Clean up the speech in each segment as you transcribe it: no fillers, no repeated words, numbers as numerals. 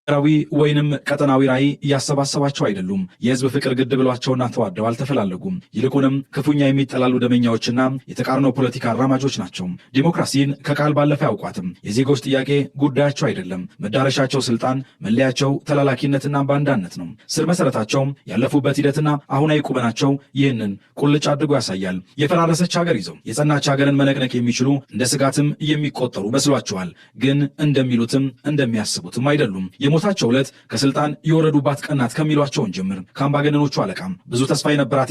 ራዊ ወይንም ቀጠናዊ ራዕይ እያሰባሰባቸው አይደሉም። የህዝብ ፍቅር ግድ ብሏቸውና ተዋደው አልተፈላለጉም። ይልቁንም ክፉኛ የሚጠላሉ ደመኛዎችና የተቃርኖ ፖለቲካ አራማጆች ናቸው። ዲሞክራሲን ከቃል ባለፈ ያውቋትም። የዜጎች ጥያቄ ጉዳያቸው አይደለም። መዳረሻቸው ስልጣን፣ መለያቸው ተላላኪነትና ባንዳነት ነው። ስር መሰረታቸውም ያለፉበት ሂደትና አሁናዊ ቁመናቸው ይህንን ቁልጭ አድርጎ ያሳያል። የፈራረሰች ሀገር ይዘው የጸናች ሀገርን መነቅነቅ የሚችሉ እንደ ስጋትም የሚቆጠሩ መስሏቸዋል። ግን እንደሚሉትም እንደሚያስቡትም አይደሉም። የሞታቸው ዕለት ከስልጣን የወረዱባት ቀናት ከሚሏቸውን ጅምር ከአምባገነኖቹ አለቃም ብዙ ተስፋ የነበራት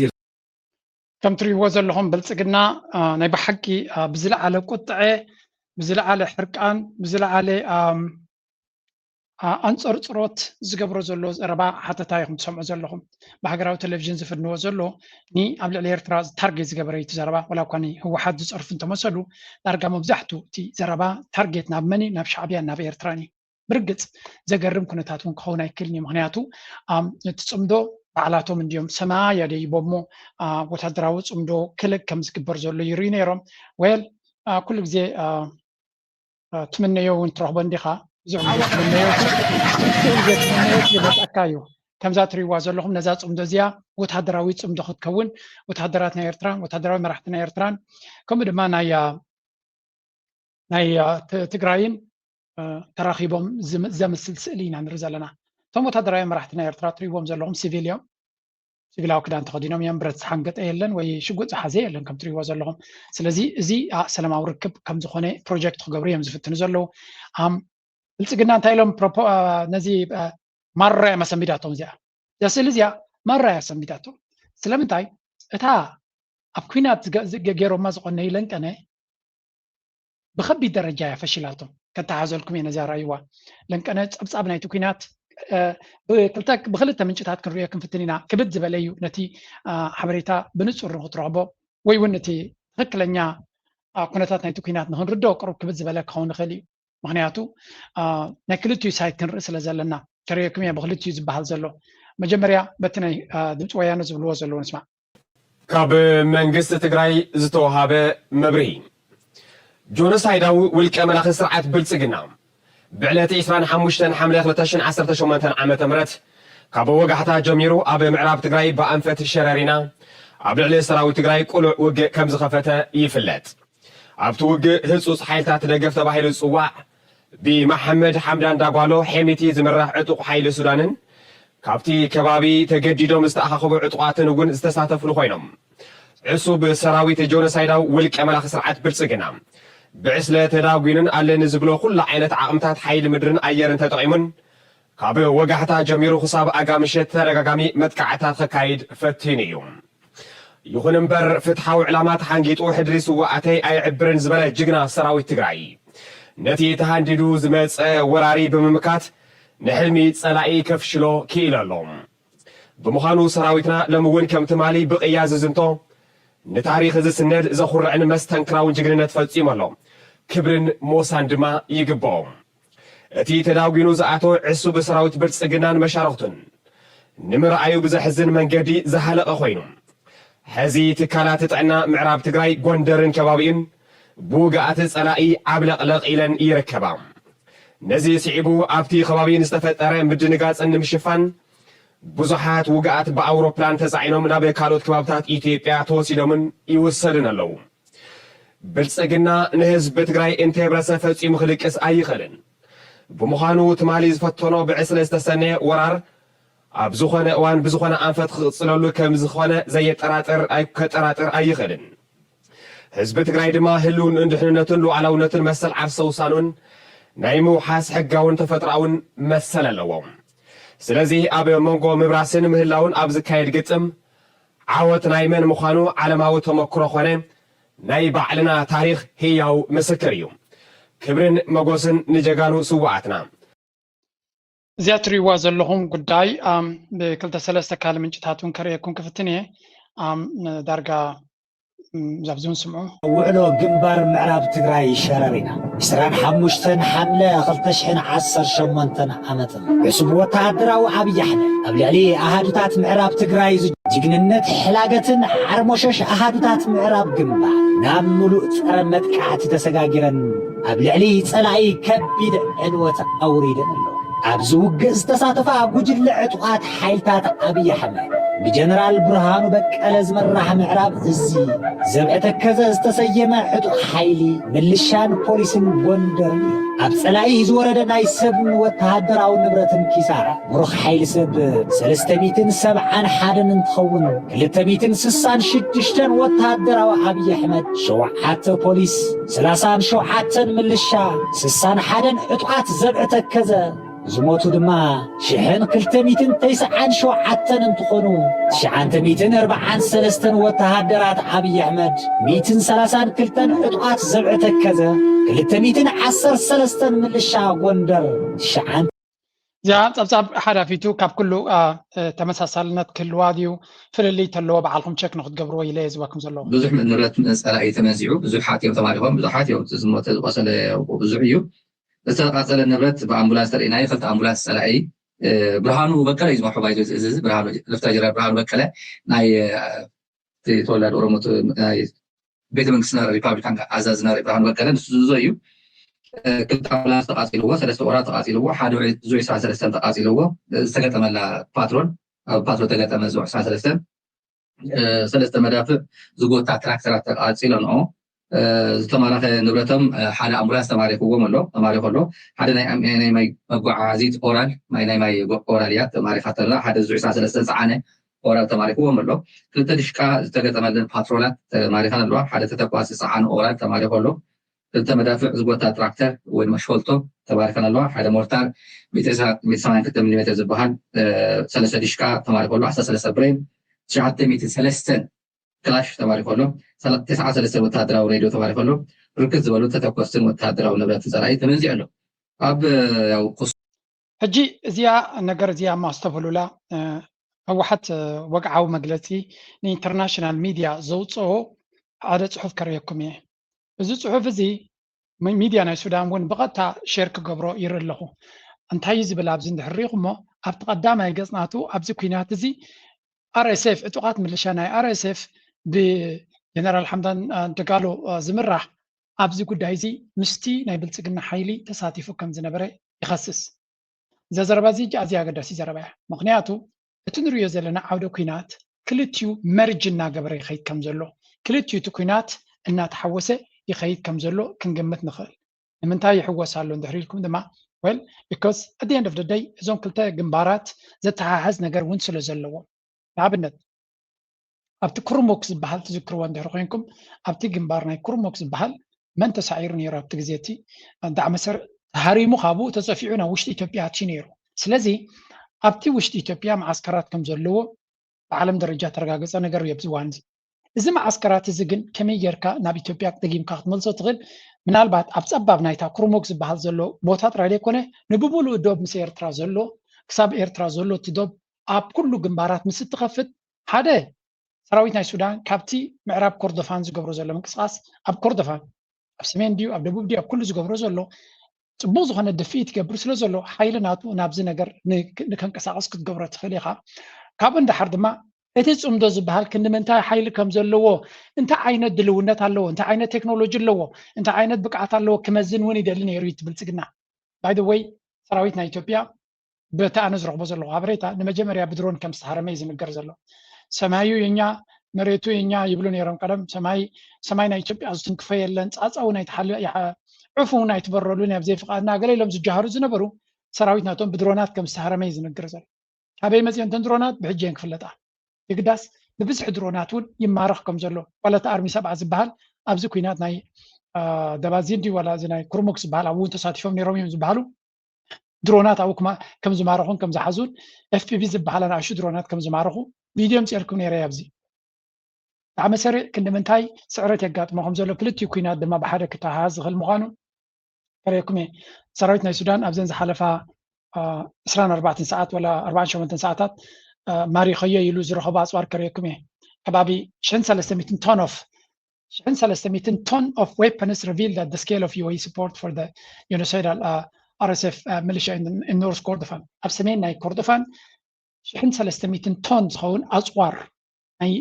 ከም ትሪእዎ ዘለኹም ብልጽግና ናይ ብሓቂ ብዝለዓለ ቁጥዐ ብዝለዓለ ሕርቃን ብዝለዓለ አንጸርጽሮት ዝገብሮ ዘሎ ዘረባ ሓተታ ኢኹም ትሰምዑ ዘለኹም ብሃገራዊ ቴሌቪዥን ዝፍንዎ ዘሎ ኒ ኣብ ልዕሊ ኤርትራ ታርጌት ዝገበረ እቲ ዘረባ ወላ እኳ ህወሓት ዝፀርፉ እንተመሰሉ ዳርጋ መብዛሕትኡ እቲ ዘረባ ታርጌት ናብ መኒ ናብ ሻዕብያ ናብ ኤርትራን እዩ ብርግጽ ዘገርም ኩነታት እውን ክኸውን ኣይክእልን እዩ ምክንያቱ እቲ ፅምዶ ባዕላቶም እንዲዮም ሰማያ ደይቦሞ ወታደራዊ ፅምዶ ክልክ ከም ዝግበር ዘሎ ይርዩ ነይሮም ወል ኩሉ ግዜ ትምነዮ እውን ትረኽቦ እንዲኻ እዚኦም ትምነዮ ይበፅአካ እዩ ከምዛ ትሪእዋ ዘለኹም ነዛ ፅምዶ እዚኣ ወታደራዊ ፅምዶ ክትከውን ወታደራት ናይ ኤርትራን ወታደራዊ መራሕቲ ናይ ኤርትራን ከምኡ ድማ ናይ ትግራይን ተራኺቦም ዘምስል ስእሊ ኢና ንርኢ ዘለና እቶም ወታደራዊ መራሕቲ ናይ ኤርትራ ትሪእዎም ዘለኹም ሲቪል እዮም ሲቪላዊ ክዳን ተኸዲኖም እዮም ብረት ዝሓንገጠ የለን ወይ ሽጉጥ ዝሓዘ የለን ከም ትሪእዎ ዘለኹም ስለዚ እዚ ሰላማዊ ርክብ ከም ዝኾነ ፕሮጀክት ክገብሩ እዮም ዝፍትኑ ዘለዉ ብልጽግና እንታይ ኢሎም ነዚ ማራያ መሰንቢዳቶም እዚኣ እዛ ስእሊ እዚኣ ማራያ ሰንቢዳቶም ስለምንታይ እታ ኣብ ኩናት ገይሮማ ዝቆነ ይለንቀነ ብከቢድ ደረጃ እያ ፈሺላቶም ከተሓዘልኩም እየ ነዚያ ራእይዋ ለንቀነ ፀብፃብ ናይቲ ኩናት ብክልተ ምንጭታት ክንሪኦ ክንፍትን ኢና ክብድ ዝበለ እዩ ነቲ ሓበሬታ ብንፁር ንክትረኽቦ ወይ እውን ነቲ ትክክለኛ ኩነታት ናይቲ ኩናት ንክንርድኦ ቅሩብ ክብድ ዝበለ ክኸውን ይኽእል እዩ ምክንያቱ ናይ ክልቲኡ ሳይት ክንርኢ ስለ ዘለና ከሪኦኩም እየ ብክልቲኡ ዝበሃል ዘሎ መጀመርያ በቲ ናይ ድምፂ ወያነ ዝብልዎ ዘለዎ ንስማዕ ካብ መንግስቲ ትግራይ ዝተወሃበ መብርሂ ጆኖሳይዳዊ ውልቀ መላኺ ስርዓት ብልጽግና ብዕለት 25 ሓምለ 2018 ዓመተ ምህረት ካብ ወጋሕታ ጀሚሩ ኣብ ምዕራብ ትግራይ ብኣንፈት ሸረሪና ኣብ ልዕሊ ሰራዊት ትግራይ ቁሉዕ ውግእ ከም ዝኸፈተ ይፍለጥ ኣብቲ ውግእ ህፁፅ ሓይልታት ደገፍ ተባሂሉ ዝፅዋዕ ብመሐመድ ሓምዳን ዳጓሎ ሄሚቲ ዝምራሕ ዕጡቕ ሓይሊ ሱዳንን ካብቲ ከባቢ ተገዲዶም ዝተኣኻኸቡ ዕጡቓትን እውን ዝተሳተፍሉ ኮይኖም ዕሱብ ሰራዊት ጆኖሳይዳዊ ውልቀ መላኺ ስርዓት ብልጽግና ብዕስለ ተዳጒንን ኣለኒ ዝብሎ ኩሉ ዓይነት ዓቕምታት ሓይሊ ምድርን ኣየርን ተጠቒሙን ካብ ወጋሕታ ጀሚሩ ክሳብ ኣጋምሸት ተደጋጋሚ መጥቃዕታት ክካይድ ፈቲኑ እዩ ይኹን እምበር ፍትሓዊ ዕላማት ሓንጊጡ ሕድሪ ስዋዕተይ ኣይዕብርን ዝበለ ጅግና ሰራዊት ትግራይ ነቲ ተሃንዲዱ ዝመፀ ወራሪ ብምምካት ንሕልሚ ጸላኢ ከፍሽሎ ክኢሉ ኣሎ ብምዃኑ ሰራዊትና ሎሚ እውን ከም ትማሊ ብቕያ ዝዝንቶ ንታሪክ ዝስነድ ዘኹርዕን መስተንክራውን ጅግንነት ፈጺሙ ኣሎ ክብርን ሞሳን ድማ ይግብኦ እቲ ተዳጒኑ ዝኣቶ ዕሱብ ሰራዊት ብልጽግናን መሻርክቱን ንምርኣዩ ብዘሕዝን መንገዲ ዝሃለቐ ኮይኑ ሕዚ ትካላት ጥዕና ምዕራብ ትግራይ ጎንደርን ከባቢኡን ብውግኣት ጸላኢ ዓብለቕለቕ ኢለን ይርከባ ነዚ ስዒቡ ኣብቲ ከባቢ ዝተፈጠረ ምድንጋፅን ንምሽፋን ብዙሓት ውግኣት ብኣውሮፕላን ተፃዒኖም ናብ ካልኦት ከባብታት ኢትዮጵያ ተወሲዶምን ይውሰድን ኣለዉ ብልጽግና ንህዝቢ ትግራይ እንታይ ሕብረተሰብ ፈጺሙ ክልቅስ ኣይኽእልን ብምዃኑ ትማሊ ዝፈተኖ ብዕስለ ዝተሰነየ ወራር ኣብ ዝኾነ እዋን ብዝኾነ ኣንፈት ክቕፅለሉ ከም ዝኾነ ከጠራጥር ኣይኽእልን ህዝቢ ትግራይ ድማ ህልውን እንድሕንነቱን ሉዓላውነቱን መሰል ዓርሰ ውሳኑን ናይ ምውሓስ ሕጋውን ተፈጥሮኣውን መሰል ኣለዎ ስለዚ ኣብ መንጎ ምብራስን ምህላውን ኣብ ዝካየድ ግጥም ዓወት ናይ መን ምዃኑ ዓለማዊ ተመክሮ ኾነ ናይ ባዕልና ታሪክ ህያው ምስክር እዩ ክብርን መጎስን ንጀጋኑ ስዋዓትና እዚኣ ትሪእዋ ዘለኹም ጉዳይ ብክልተ ሰለስተ ካል ምንጭታት እውን ከርእየኩም ክፍትን እየ ዳርጋ ዛብዙን ስምዑ ውዕሎ ግንባር ምዕራብ ትግራይ ሸረሪና 25 ሓምለ 2018 ዓመት ዕሱብ ወታደራዊ ዓብዪ ኣሕመድ ኣብ ልዕሊ ኣሃዱታት ምዕራብ ትግራይ ጅግንነት ሕላገትን ዓርሞሸሽ ኣሃዱታት ምዕራብ ግንባር ናብ ሙሉእ ፀረ መጥቃዕቲ ተሰጋጊረን ኣብ ልዕሊ ጸላኢ ከቢድ ዕንወት ኣውሪደን ኣለዋ أبزو جز تصادفا قجل عطوات حيلتات أبي أحمد بجنرال برهانو بك ألز مرح معراب الزي زبعتك كذا استسيما عطو حيلي ملشان بوليسن بوندر أبسلاي زوردنا يسبن وتهدر أو نبرة كيسارة مروخ حيل سب 307 حادن انتخون 360 شدشتن وتهدر أو أبي أحمد شوعات بوليس 30 شوعات ملشا 60 حادن عطوات زبعتك كذا زموتو دما شحن 309 شوعتن انتخونو 943 وتهدرات أبي أحمد 130 كلتن عطوات زبعتك كذا 213 ملشا غوندر شعان زي صبصب حدا فيتو كاب كله تمساسلنت كل واديو فللي تلو بعلكم تشيك ناخذ قبروا الى زواكم زلو بزح من نرات مسألة أي تمزيعو بزح حاتيو تماريهم بزح حاتيو تزموت وصل وبزحيو بس قاصل النبرت بأمبولانس ترينا يخلط أمبولانس سلعي برهانو بكلا يزمو حبايزو إزز برهانو لفتاجر برهانو بكلا ناي تولد أوروموت ناي بيت منكسنا ريبابليكان عزازنا برهانو بكلا نسوزيو كنت أمبولانس تقاتل هو 3 أورات تقاتل هو حادو زوي ساعة 3 تقاتل هو استقطم لا باترون تقطم زوي ساعة 3 مدافع زغوت تراكترات تقاتل نو ዝተማረኸ ንብረቶም ሓደ ኣምቡላንስ ተማሪኽዎም ኣሎ ተማሪኽ ኣሎ ሓደ ናይ ማይ መጓዓዓዚት ኦራል ናይ ማይ ኦራል እያ ተማሪኻተላ ሓደ ዝዑ 13 ፀዓነ ኦራል ተማሪኽዎም ኣሎ ክልተ ድሽቃ ዝተገጠመለን ፓትሮላት ተማሪኻን ኣለዋ ሓደ ተተኳሲ ፀዓነ ኦራል ተማሪኽ ኣሎ ክልተ መዳፍዕ ዝጎታ ትራክተር ወይ መሽፈልቶ ተማሪኻን ኣለዋ ሓደ ሞርታር 182 ሚሊ ሜትር ዝበሃል 3 ድሽቃ ተማሪኽ ኣሎ 13 ብሬን 903 كلاش تماري كله 9 وتهدراو راديو تماري كله ركز زبالو تتكوستن وتهدراو نبات زراعي تمنزي له اب ያው ሕጂ እዚያ ነገር እዚያ ማስተፈሉላ ህወሓት ወግዓዊ መግለፂ ንኢንተርናሽናል ሚድያ ዘውፅኦ ሓደ ፅሑፍ ከርየኩም እየ እዚ ፅሑፍ እዚ ሚድያ ናይ ሱዳን እውን ብቐጥታ ሼር ክገብሮ ይርኢ ኣለኹ እንታይ ዝብል ኣብዚ እንድሕሪኹሞ ኣብቲ ቀዳማይ ገፅናቱ ኣብዚ ኩናት እዚ RSF ዕጡቃት ምልሻ ናይ RSF بجنرال حمدان دقالو زمرح أبزي قدايزي مستي نايبل تسقنا حيلي تساتيفو كم زنبري يخصص زربازي جازيا قداسي زربايا مقنياتو اتنرو يزلنا عودو كينات كلتيو مرجنا قبري يخيط كم زلو كلتيو تكوينات انا تحوسي يخيط كم زلو كنقمت نخل من تاي يحوسالو ندحري لكم دما well because at the end of the day زون كلتا جنبارات زتعاهز نقر ونسلو زلو لابنت أبتي كروموكس بحال تذكروا عند رخينكم أبتي جنبارنا كروموكس بحال من تسعيرني راب تجزيتي دعم سر هاري مخابو تصفيعنا وشت إثيوبيا تشينيرو سلازي أبتي وشت إثيوبيا معسكرات كم زلوا بعالم درجات رجاجز أنا قرب يبزوانزي إذا معسكرات الزجن كم يركا نبي إثيوبيا تجيم كاخت ملصق تغل من البعض أبسبب نايتا كروموكس بحال زلوا بوتات رالي كونه نبولو دوب مسير ترازلو كسب إير ترازلو تدوب أب كله جنبارات مسد تخفت هذا سراويت ناي سودان كابتي معراب كردفان زغبرو زلو منقصاص اب كردفان اب سمين ديو اب دبوب ديو اب كل زغبرو زلو ጽቡቕ ዝኾነ ድፊት ይገብር ስለ ዘሎ ሓይሊ ናቱ ናብዚ ነገር ንከንቀሳቐስ ክትገብሮ ትኽእል ኢኻ ካብ እንድሓር ድማ እቲ ፅምዶ ዝበሃል ክንምንታይ ሓይሊ ከም ዘለዎ እንታይ ዓይነት ድልውነት ኣለዎ እንታይ ዓይነት ቴክኖሎጂ ኣለዎ እንታይ ዓይነት ብቅዓት ኣለዎ ክመዝን እውን ይደሊ ነይሩ ይትብልፅግና ባይ ዘ ወይ ሰራዊት ናይ ኢትዮጵያ በታ ኣነ ዝረኽቦ ዘለኹ ሓበሬታ ንመጀመርያ ብድሮን ከም ዝተሃረመ እዩ ዝንገር ዘሎ ሰማዩ የኛ መሬቱ የኛ ይብሉ ነይሮም ቀደም ሰማይ ናይ ኢትዮጵያ ዝትንክፈ የለን ፃፃው ናይ ተሓለ ዕፉ ናይ ተበረሉ ናብ ዘይፍቃድና ገለሎም ዝጃሃሩ ዝነበሩ ሰራዊት ናቶም ብድሮናት ከም ዝተሃረመ እዩ ዝንገር ዘሎ ካበይ መፅአን ተን ድሮናት ብሕጂን ክፍለጣ ይግዳስ ብብዝሒ ድሮናት እውን ይማረኽ ከም ዘሎ ዋላታ ኣርሚ 7 ዝበሃል ኣብዚ ኩናት ናይ ደባዚንዲ ዋላ እዚ ናይ ኩርሙክ ዝበሃል ኣብኡ ተሳቲፎም ነይሮም እዮም ዝበሃሉ ድሮናት ኣብኡ ከም ዝማረኹን ከም ዝሓዙን FPV ዝበሃል ንኣሽቱ ድሮናት ከም ዝማረኹ ቪድዮ ምፅልኩም ነይረ ኣብዚ ዓመሰሪ ክንምንታይ ስዕረት የጋጥሞ ከም ዘሎ ክልቲኡ ኩናት ድማ ብሓደ ክተሓዝ ዝኽእል ምዃኑ ከረይኩም ሰራዊት ናይ ሱዳን ኣብዘን ዝሓለፋ 24 ሰዓት ወላ 48 ሰዓታት ማሪኸዮ ኢሉ ዝረኸቦ ኣፅዋር ከረይኩም ከባቢ 300 ton of weapons revealed that the scale of UAE support for the genocidal RSF militia in North Kordofan ኣብ ሰሜን ናይ ኮርዶፋን 300 ቶን ዝኸውን ኣፅዋር ናይ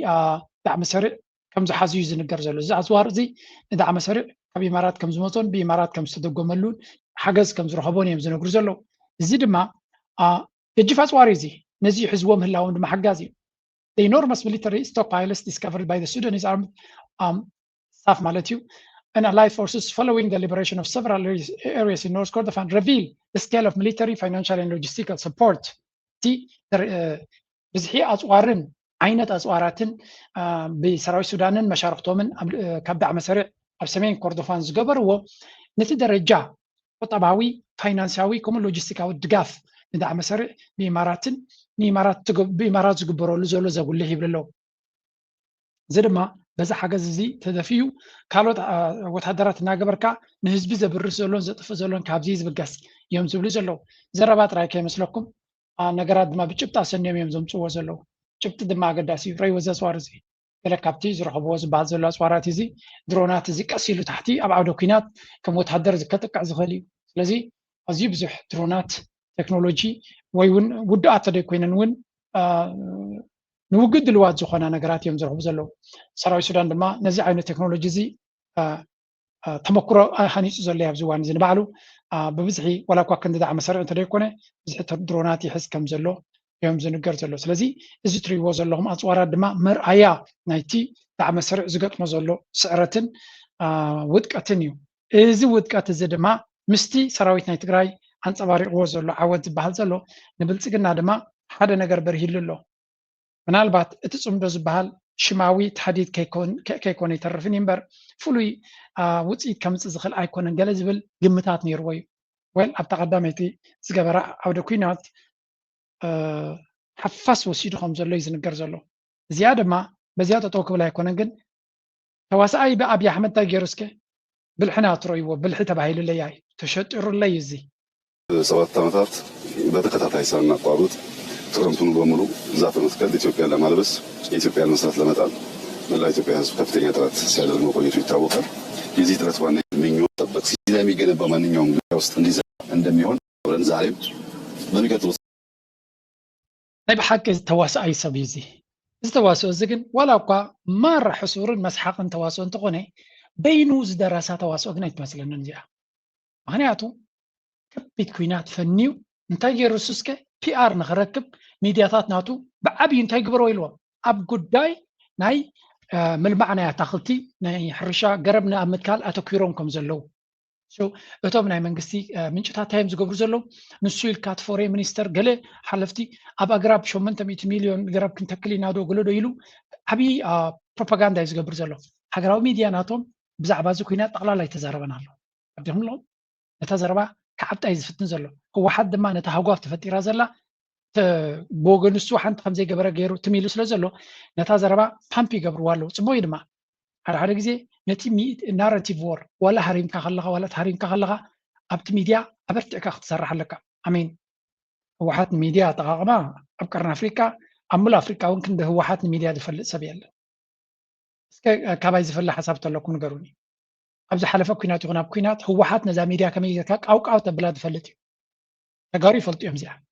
دعم سريع كم زحازيو زنقر زلو زي أزوار زي دعم سريع كم إمارات كم زمطون بإمارات كم استدقوا ملون حجز كم زرهبون يم زنقر زلو زي دما يجف أسواري زي نزي حزوهم هلاون دما حقازي. The enormous military stockpiles discovered by the Sudanese armed staff military and allied forces following the liberation of several areas in North Kordofan reveal the scale of military, financial, and logistical support. بزحي أسوارن عينة أسواراتن بسراوي السودان مشاركتهم كبدع مسارع بسمين كردفان زقبر و نتدرجة وطبعوي فاينانساوي كم لوجستيكاوي دقاف ندع مسارع بإمارات زقبروا لزولو زقول له يبللو زدما بزا حاجز زي تدفيو كالوت وتحدرات ناقبركا نهزبي زبرس زولون زطف زولون كابزيز بقاس يوم زولو زلو زربات رايكي مسلوكم نقرات ما بجبتا سنيم يوم زمتو وزلو جبت دما قداسي ري وزا سوارزي كابتي زرحبو بعض زلو سواراتي زي درونات زي كاسيلو تحتي أبعدو كينات كمتحدر زي كتقع زغلي لذي أزي بزح درونات تكنولوجي ويون ودعات دي كوينن ون نوجد الواد زخنا نقرات يوم زرحبو زلو سراوي السودان دما نزي عين التكنولوجي زي تمكرو حنيس زلي يبزوان زي نبعلو ببزحي ولا كواكن دعم مسارع انت ليكونه بزحي درونات يحس كم زلو يوم زنقر زلو سلازي ازي تريبو زلوهم اصوارات دما مرأيا نايتي دعم مسارع زقط مزلو سعرتن ودقتن يو ازي ودقت ازي دما مستي سراويت نايت تግራይ አንጸባሪقዎ ዘሎ ዓወት ዝበሃል ዘሎ ንብልጽግና ድማ ሓደ ነገር በርሂልሎ ምናልባት እቲ ጽምዶ ዝበሃል ሽማዊ ተሓዲድ ከይኮነ ይተርፍን እምበር ፍሉይ ውፅኢት ከምፅእ ዝኽእል ኣይኮነን ገለ ዝብል ግምታት ነይርዎ እዩ ወል ኣብታ ቀዳመይቲ ዝገበራ ዓውደ ኩናት ሓፋስ ወሲዱ ከም ዘሎ እዩ ዝንገር ዘሎ እዚኣ ድማ በዚያ ጠጠው ክብል ኣይኮነን ግን ተዋሳኣይ ብኣብዪ ኣሕመድ እንታይ ገይሩ እስከ ብልሕና ትረእይዎ ብልሒ ተባሂሉለይ ኣይ ተሸጢሩለይ እዚ 7 ዓመታት በተከታታይ ሳናቋርጥ ክረምቱን በሙሉ ዛፍ በመትከል ኢትዮጵያን ለማልበስ የኢትዮጵያን መሰረት ለመጣል መላ ኢትዮጵያ ሕዝብ ከፍተኛ ጥረት ሲያደርግ መቆየቱ ይታወቃል። የዚህ ጥረት ዋና ምኞት ጠበቅ ሲል የሚገነባ ማንኛውም ጉዳይ ውስጥ እንዲዘ እንደሚሆን ወለን ዛሬም በሚቀጥሉት ናይ ብሓቂ ተዋሳኣይ ሰብ እዩ እዚ ተዋስኦ እዚ ግን ዋላ እኳ ማራ ሕሱርን መስሓቅን ተዋስኦ እንትኾነ በይኑ ዝደረሳ ተዋስኦ ግን ኣይትመስለንን እዚኣ ምክንያቱ ከቢድ ኩናት ፈኒው እንታይ ገይሩ እስከ ፒአር ንኽረክብ ሚድያታት ናቱ ብዓብዪ እንታይ ግብሮ ኢልዎም ኣብ ጉዳይ ናይ ምልማዕ ናይ ኣታኽልቲ ናይ ሕርሻ ገረብ ኣብ ምትካል ኣተኪሮም ከም ዘለው እቶም ናይ መንግስቲ ምንጭታት ታይም ዝገብሩ ዘለው ንሱ ኢልካ እቲ ፎሬን ሚኒስተር ገለ ሓለፍቲ ኣብ ኣግራብ 800 ሚልዮን ገረብ ክንተክል ኢና ዶ ገለ ዶ ኢሉ ዓብዪ ፕሮፓጋንዳ እዩ ዝገብር ዘሎ ሃገራዊ ሚድያ ናቶም ብዛዕባ እዚ ኩናት ጠቕላላ ይተዛረበና ኣሎ ኣብዲኹምሎም ነታ ዘረባ كعبت أيز فتن زلوا هو حد ما نتهاجوف تفتي رازلا بوجن السوح أنت خمسة جبرة غيره تميلوس لازلوا نتازر بقى بامبي جبر والو سموي دما على جزء نتي ناراتيف وور ولا هريم كخلقها ولا هريم كخلقها أبت ميديا أبرتك أختصر حلقة أمين هو حد ميديا تغاما أبكرنا أفريقيا أمول أفريقيا ممكن ده هو حد ميديا دفل سبيل كابايز فل حسب تلقون قروني أبز حلفة كينات يغنى بكينات هو حات نزا ميديا كمية كاك أو تبلاد فلتي تقاري فلتي أمزيها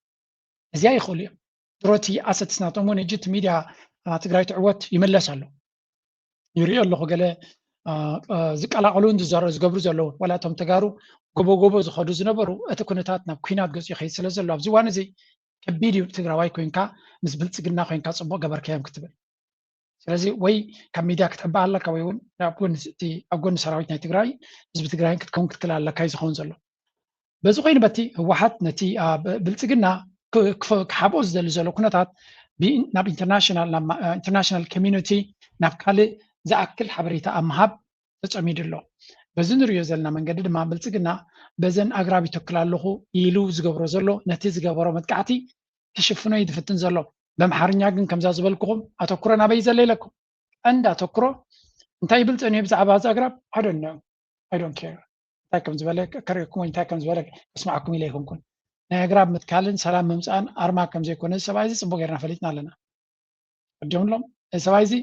زي يخولي دروتي أسد سناتومون جت ميديا تقراي تعوت يملس له يري الله قال زك على علون زارز قبرز له ولا تم تقارو قبو زخدو زنبرو أتكونتاتنا بكينات جزء خيس لزلوا أبزوان زي كبيديو تقراي كوينكا نسبلت سجلنا كوينكا صبوا قبر كيام كتبه ስለዚህ ወይ ካብ ሚድያ ክትሕባለካ ወይ እውን ኣብ ጎኒ ሰራዊት ናይ ትግራይ ህዝቢ ትግራይን ክትከውን ክትከላለካ እዩ ዝኸውን ዘሎ በዚ ኮይኑ በቲ ህወሓት ነቲ ብልፅግና ክሓብኦ ዝደሊ ዘሎ ኩነታት ናብ ኢንተርናሽናል ኮሚኒቲ ናብ ካልእ ዝኣክል ሓበሬታ ኣብ ምሃብ ተፀሚዱ ኣሎ በዚ ንሪኦ ዘለና መንገዲ ድማ ብልፅግና በዘን ኣግራብ ይተክል ኣለኹ ኢሉ ዝገብሮ ዘሎ ነቲ ዝገበሮ መጥቃዕቲ ክሽፍኖ ይድፍትን ዘሎ በምሓርኛ ግን ከምዛ ዝበልኩኹም ኣተኩሮ ናበይ ዘለይለኩም እንዳ ኣተኩሮ እንታይ ብልፅን እዩ ብዛዕባ ኣግራብ I don't care እንታይ ከም ዝበለ ከሪአኩም ወይ እንታይ ከም ዝበለ ክስማዓኩም ኢለ ይኹንኩን ናይ ኣግራብ ምትካልን ሰላም ምምፃእን ኣርማ ከም ዘይኮነ ሰብኣይ እዚ ፅቡቅ ጌርና ፈሊጥና ኣለና ቅድምሎም ሰብኣይ እዚ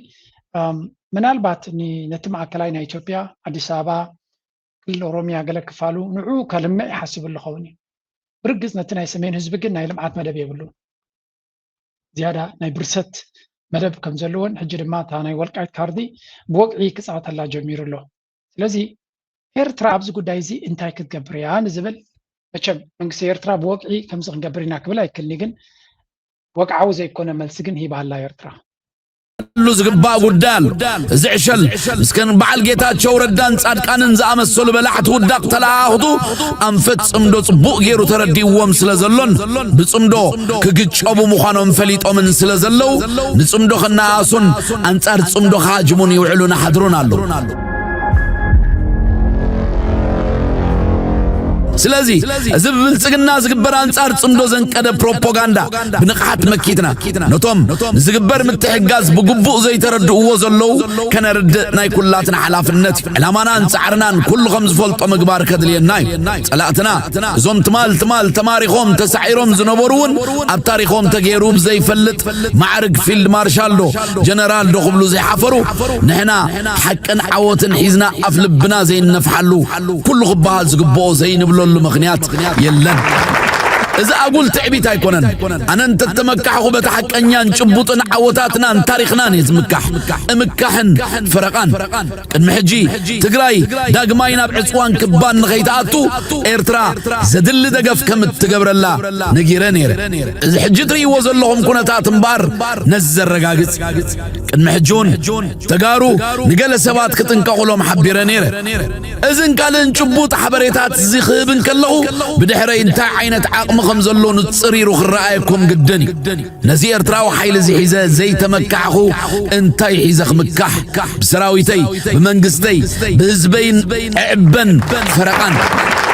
ምናልባት ነቲ ማእከላይ ናይ ኢትዮጵያ ኣዲስ ኣበባ ክልል ኦሮሚያ ገለ ክፋሉ ንዑ ከልምዕ ይሓስብ ዝኸውን እዩ ብርግፅ ነቲ ናይ ሰሜን ህዝቢ ግን ናይ ልምዓት መደብ የብሉን زيادة ناي برست مدب كم زلون حج دمات ناي والقعد كاردي بوقعي كصعت الله جمير له لذي هير ترابز قدايزي انتاي كتقبر يان زبل መቸም መንግስቲ ኤርትራ ብወቅዒ ከምዚ ክንገብር ክብል ኣይክእልኒ ግን ወቅዓዊ ዘይኮነ መልሲ ግን ሂባላ ኤርትራ ሉ ዝግባ ጉዳል ዝዕሸል ምስከን በዓል ጌታቸው ረዳን ጻድቃንን ዝኣመሰሉ በላዕቲ ውዳቅ ተላኣኽቱ ኣንፈት ጽምዶ ጽቡቕ ገይሩ ተረዲዎም ስለዘሎን ብጽምዶ ክግጨቡ ምዃኖም ፈሊጦምን ስለዘለው ንጽምዶ ኸናኣሱን አንጻር ጽምዶ ኻጅሙን ይውዕሉን ሓድሩን ኣሎ ስለዚህ እዚ ብልጽግና ዝግበር አንጻር ጽምዶ ዘንቀደ ፕሮፓጋንዳ ብንቕሓት መኪትና ነቶም ዝግበር ምትሕጋዝ ብግቡእ ዘይተረድእዎ ዘለው ከነርድእ ናይ ኩላትና ሓላፍነት ዕላማና አንጻርናን ኩሉ ከም ዝፈልጦ ምግባር ከድልየና እዩ ጸላእትና እዞም ትማል ተማሪኾም ተሳዒሮም ዝነበሩውን ኣብ ታሪኾም ተገይሩ ብዘይፈልጥ ማዕርግ ፊልድ ማርሻል ዶ ጀነራል ዶ ክብሉ ዘይሓፈሩ ንሕና ሓቅን ዓወትን ሒዝና ኣፍ ልብና ዘይነፍሓሉ ኩሉ ክበሃል ዝግብኦ ዘይንብሎ مغنيات يلن إذا أقول تعبيت هيكونن أنا أنت تمكح بتحكيان شبوطن عوتاتنا تاريخنا نزمكح مكحن فرقان كن محجي تقراي داق ماينا بعصوان كبان غيتاتو إرترا زدل دقف كم تقبر الله نجيرانير إذا حجتري وصل لهم كونتات مبار نزل رقاقز كن محجون تقارو نقل سبات كتنكحو لهم حبيرانير إذن قالن شبوط حبريتات زيخبن كلهو بدحري انتا عينة عاقم خمزلون تصريرو خرائكم قدني نزير تراو حيل زي تمكحو انتاي حيزخ مكح بسراويتي بمنقستي بهزبين عبن فرقان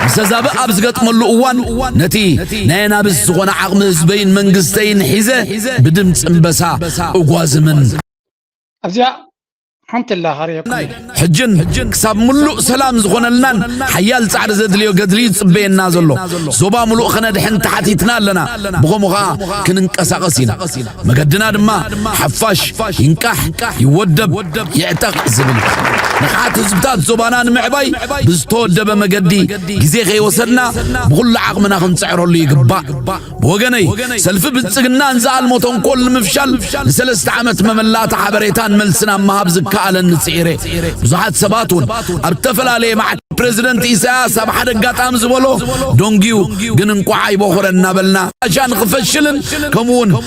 بسزابق أبزقت ملؤوان نتي نينا بسغونا عقم هزبين منقستين حيزة بدمت انبسا اقوازمن أبزياء الحمد لله هاريكم حجن كساب ملؤ سلام زغونلنا حيال تعر زدليو قدري صبين نازلو زوبا ملؤ خنا دحين تحتيتنا لنا بغمغا كننقساقسينا مقدنا دما حفاش ينكح يودب يعتق زبل نقعات زبطات زوبانان معباي بزتودب مقدي غزي خي وصلنا بكل عقمنا خنصعرو لي يقبا بوغني سلف بصقنا نزال موتون كل مفشل لسلست عامت مملات حبريتان ملسنا مهابزك على النسيرة بزحات سباتون ارتفل عليه مع بريزيدنت إساس بحد قطعم زبلو دونجيو جنن قعاي بخورنا بلنا عشان خفشلن كمون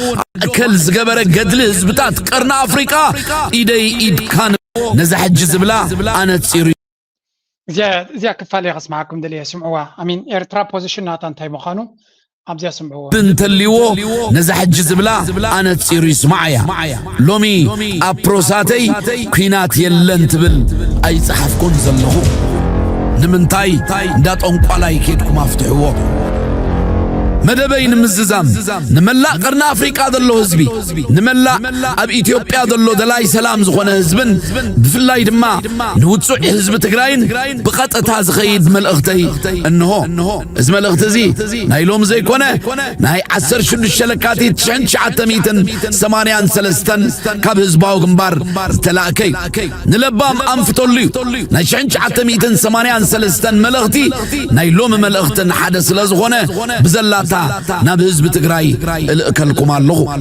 كل زقبر قدل زبطات قرنا أفريقيا إيد كان نزح الجزبلا أنا تسيري زي كفالي اسمعكم دلي سمعوا امين ايرترا بوزيشن ناتان تاي مخانو ابزي سمعوا بنت الليو نزح الجزبلا انا تسيري معايا لومي ابروساتي كينات يلن تبل اي صحفكم زلهو نمنتاي دات انقلاي كيدكم افتحوه مدبين مززام نملا قرنا افريقيا دلو حزبي نملا اب اثيوبيا دلو دلاي سلام زخونه حزبن بفلاي دما نوصو حزب تግራይን بقطታ زخيد ملأختي انه از ملأختزي نايلوم زي كونه ناي 10 شلكاتي 983 كاب حزباو ግንባር تلاكي نلبام انفتولي ناي 983 ملأختي نايلوم ملأختن حدث لزخونه بزلات ناب حزب تግራይ الكلكم الله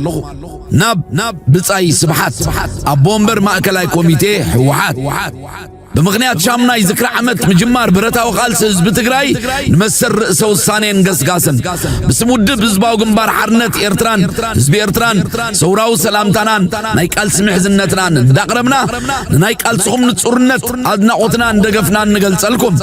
ناب بصاي سبحات ابومبر ماكلاي كوميتي حوحات بمغنيات شامنا يذكر عمت مجمار برتا وقال حزب تግራይ نمسر رئيس وسانين قسقاسن بسمود بزباو ግንባር حرنت إرتران حزب إرتران سوراو سلامتانان ناي قال سمحزنتنا ندقربنا ناي قال صوم نصورنت ادناقوتنا ندغفنا نغلصلكم